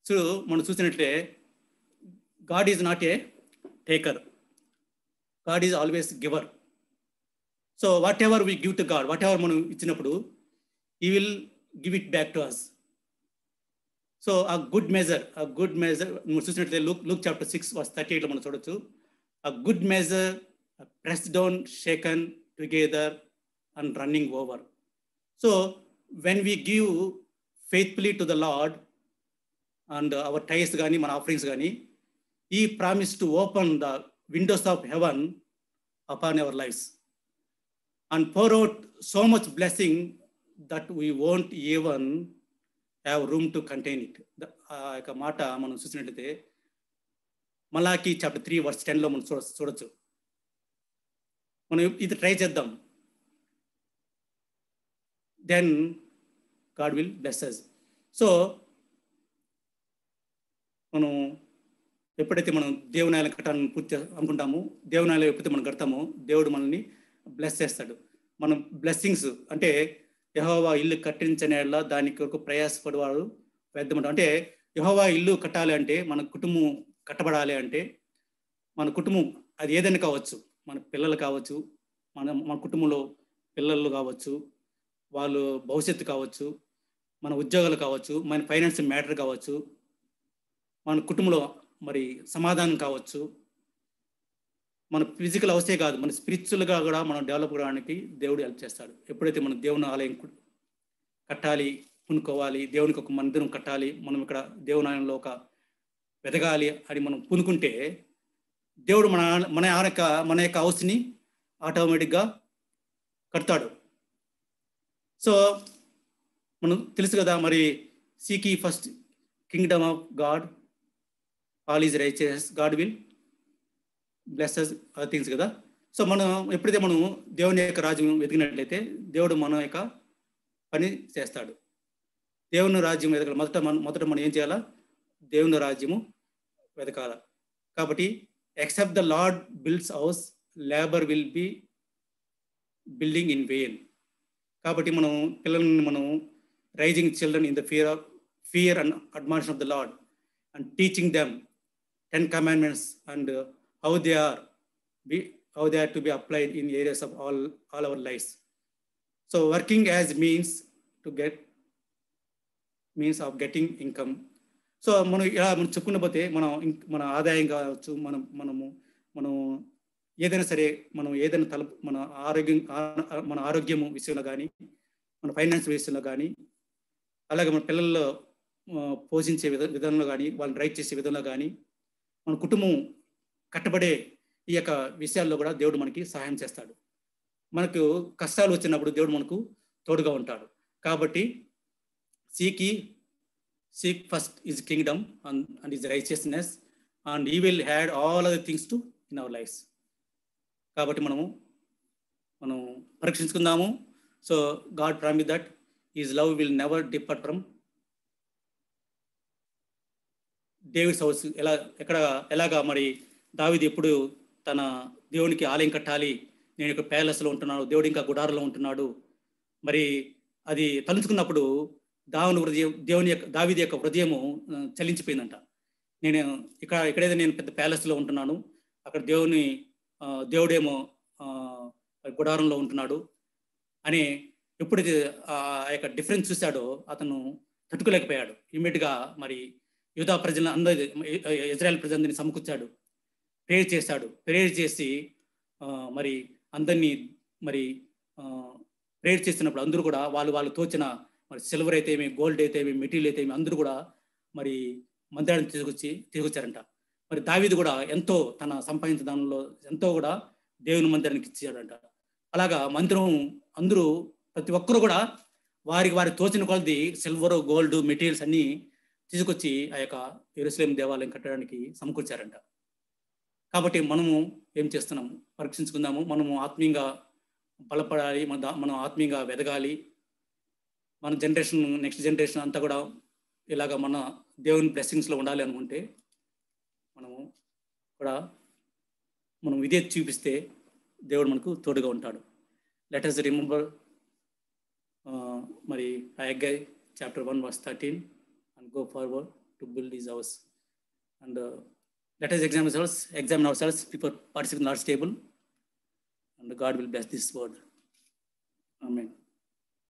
So మనం చూసినట్లే, God is not a taker, God is always giver. So whatever we give to God, whatever మనం ఇచ్చినప్పుడు, he will give it back to us. So ఆ good measure నువ్వు చూసినట్లయితే Luke chapter 6 verse 38 మనం చూడొచ్చు. ఆ good measure, pressed down, shaken together and running over. So when we give faithfully to the Lord and our tithes కానీ మన offerings కానీ, ఈ promise to open the windows of heaven upon our lives and pour out so much blessing that we won't even have room to contain it. ఆ యొక్క మాట మనం చూసినట్లయితే మలాకి చాప్టర్ 3 verse 10 మనం చూడొచ్చు. మనం ఇది ట్రై చేద్దాం, then God will bless us. So మనం ఎప్పుడైతే మనం దేవుని ఆలయం కట్టాలని పూర్తి అనుకుంటామో, దేవుని ఆలయం ఎప్పుడైతే మనం కడతామో, దేవుడు మనల్ని బ్లెస్ చేస్తాడు. మనం బ్లెస్సింగ్స్ అంటే, యెహోవా ఇల్లు కట్టించనేలా దాని కొరకు ప్రయాసపడేవాడు వ్యర్థమంటాడు. అంటే యెహోవా ఇల్లు కట్టాలి అంటే, మన కుటుంబం కట్టబడాలి అంటే, మన కుటుంబం అది ఏదైనా కావచ్చు, మన పిల్లలు కావచ్చు, మన కుటుంబంలో పిల్లలు కావచ్చు, వాళ్ళు భవిష్యత్తు కావచ్చు, మన ఉద్యోగాలు కావచ్చు, మన ఫైనాన్స్ మ్యాటర్ కావచ్చు, మన కుటుంబంలో మరి సమాధానం కావచ్చు, మన ఫిజికల్ అవసరే కాదు, మన స్పిరిచువల్గా కూడా మనం డెవలప్ కావడానికి దేవుడు హెల్ప్ చేస్తాడు. ఎప్పుడైతే మనం దేవుని ఆలయం కట్టాలి పూనుకోవాలి, దేవునికి ఒక మందిరం కట్టాలి, మనం ఇక్కడ దేవుని ఆలయంలో ఒక వెదగాలి అని మనం పూనుకుంటే, దేవుడు మన యొక్క హౌస్ని ఆటోమేటిక్గా కడతాడు. సో మనం తెలుసు కదా, మరి seek ye first Kingdom of God, all is righteous, God will blesses other things కదా. సో మనం ఎప్పుడైతే మనం దేవుని యొక్క రాజ్యం వెతికినట్లయితే, దేవుడు మన యొక్క పని చేస్తాడు. దేవుని రాజ్యం వెతకాలి, మొదట మనం ఏం చేయాలా? దేవుని రాజ్యము వెతకాల. కాబట్టి except the Lord builds house, labour will be building in vain. కాబట్టి మనం పిల్లల్ని మనం raising children in the fear and admonition of the Lord and teaching them 10 commandments and how they are to be applied in areas of all our lives. So working as means of getting income. So మనం ఇలా మనం చెప్పుకున్న పోతే, మన ఆదాయం కావచ్చు, మనం ఏదైనా సరే, మనం ఏదైనా మన ఆరోగ్యము విషయంలో కానీ, మన ఫైనాన్స్ విషయంలో కానీ, అలాగే మన పిల్లల్లో పోషించే విధానంలో కానీ, వాళ్ళని రైట్ చేసే విధంలో కానీ, మన కుటుంబం కట్టబడే ఈ యొక్క విషయాల్లో కూడా దేవుడు మనకి సహాయం చేస్తాడు. మనకు కష్టాలు వచ్చినప్పుడు దేవుడు మనకు తోడుగా ఉంటాడు. కాబట్టి seek first his kingdom and his righteousness and he will had all other things to in our lives. కాబట్టి మనం పరీక్షించుకుందాము. So God promised that his love will never depart from David's house. ఎలాగా మరి దావీదు ఎప్పుడు తన దేవునికి ఆలయం కట్టాలి, నేను ఇక్కడ ప్యాలెస్లో ఉంటున్నాను, దేవుడు ఇంకా గుడారంలో ఉంటున్నాడు, మరి అది తలుచుకున్నప్పుడు దావీదు యొక్క హృదయము చలించిపోయిందంట. నేను ఇక్కడైతే నేను పెద్ద ప్యాలెస్లో ఉంటున్నాను, అక్కడ దేవుడేమో గుడారంలో ఉంటున్నాడు అని ఎప్పుడైతే ఆ యొక్క డిఫరెన్స్ చూశాడో అతను తట్టుకోలేకపోయాడు. ఇమ్మీడియట్గా మరి యూదా ప్రజలను అందరి ఇజ్రాయెల్ ప్రజలందరినీ సమకూర్చాడు, ప్రేయర్ చేసి మరి అందరినీ మరి ప్రేయర్ చేస్తున్నప్పుడు అందరూ కూడా వాళ్ళు తోచిన మరి సిల్వర్ అయితే ఏమి, గోల్డ్ అయితే ఏమి, మెటీరియల్ అయితే ఏమి అందరూ కూడా మరి మందిరాన్ని తీసుకొచ్చారంట. మరి దావీదు కూడా ఎంతో తన సంపాదించిన దానిలో ఎంతో కూడా దేవుని మందిరానికి ఇచ్చాడంట. అలాగా మందిరం అందరూ ప్రతి ఒక్కరు కూడా వారి తోచిన కొలది సిల్వర్, గోల్డ్, మెటీరియల్స్ అన్నీ తీసుకొచ్చి ఆ యొక్క యెరూషలేము దేవాలయం కట్టడానికి సమకూర్చారంట. కాబట్టి మనము ఏం చేస్తున్నాము పరీక్షించుకుందాము. మనము ఆత్మీయంగా బలపడాలి, మనం ఆత్మీయంగా ఎదగాలి. మన నెక్స్ట్ జనరేషన్ అంతా కూడా ఇలాగ మన దేవుని బ్లెస్సింగ్స్లో ఉండాలి అనుకుంటే మనం విధేయత చూపిస్తే దేవుడు మనకు తోడుగా ఉంటాడు. లెట్ us రిమెంబర్ మరి Haggai chapter 1 verse 13 and go forward to build his house. And let us examine ourselves before participating in the Lord's table, and God will bless this word. Amen.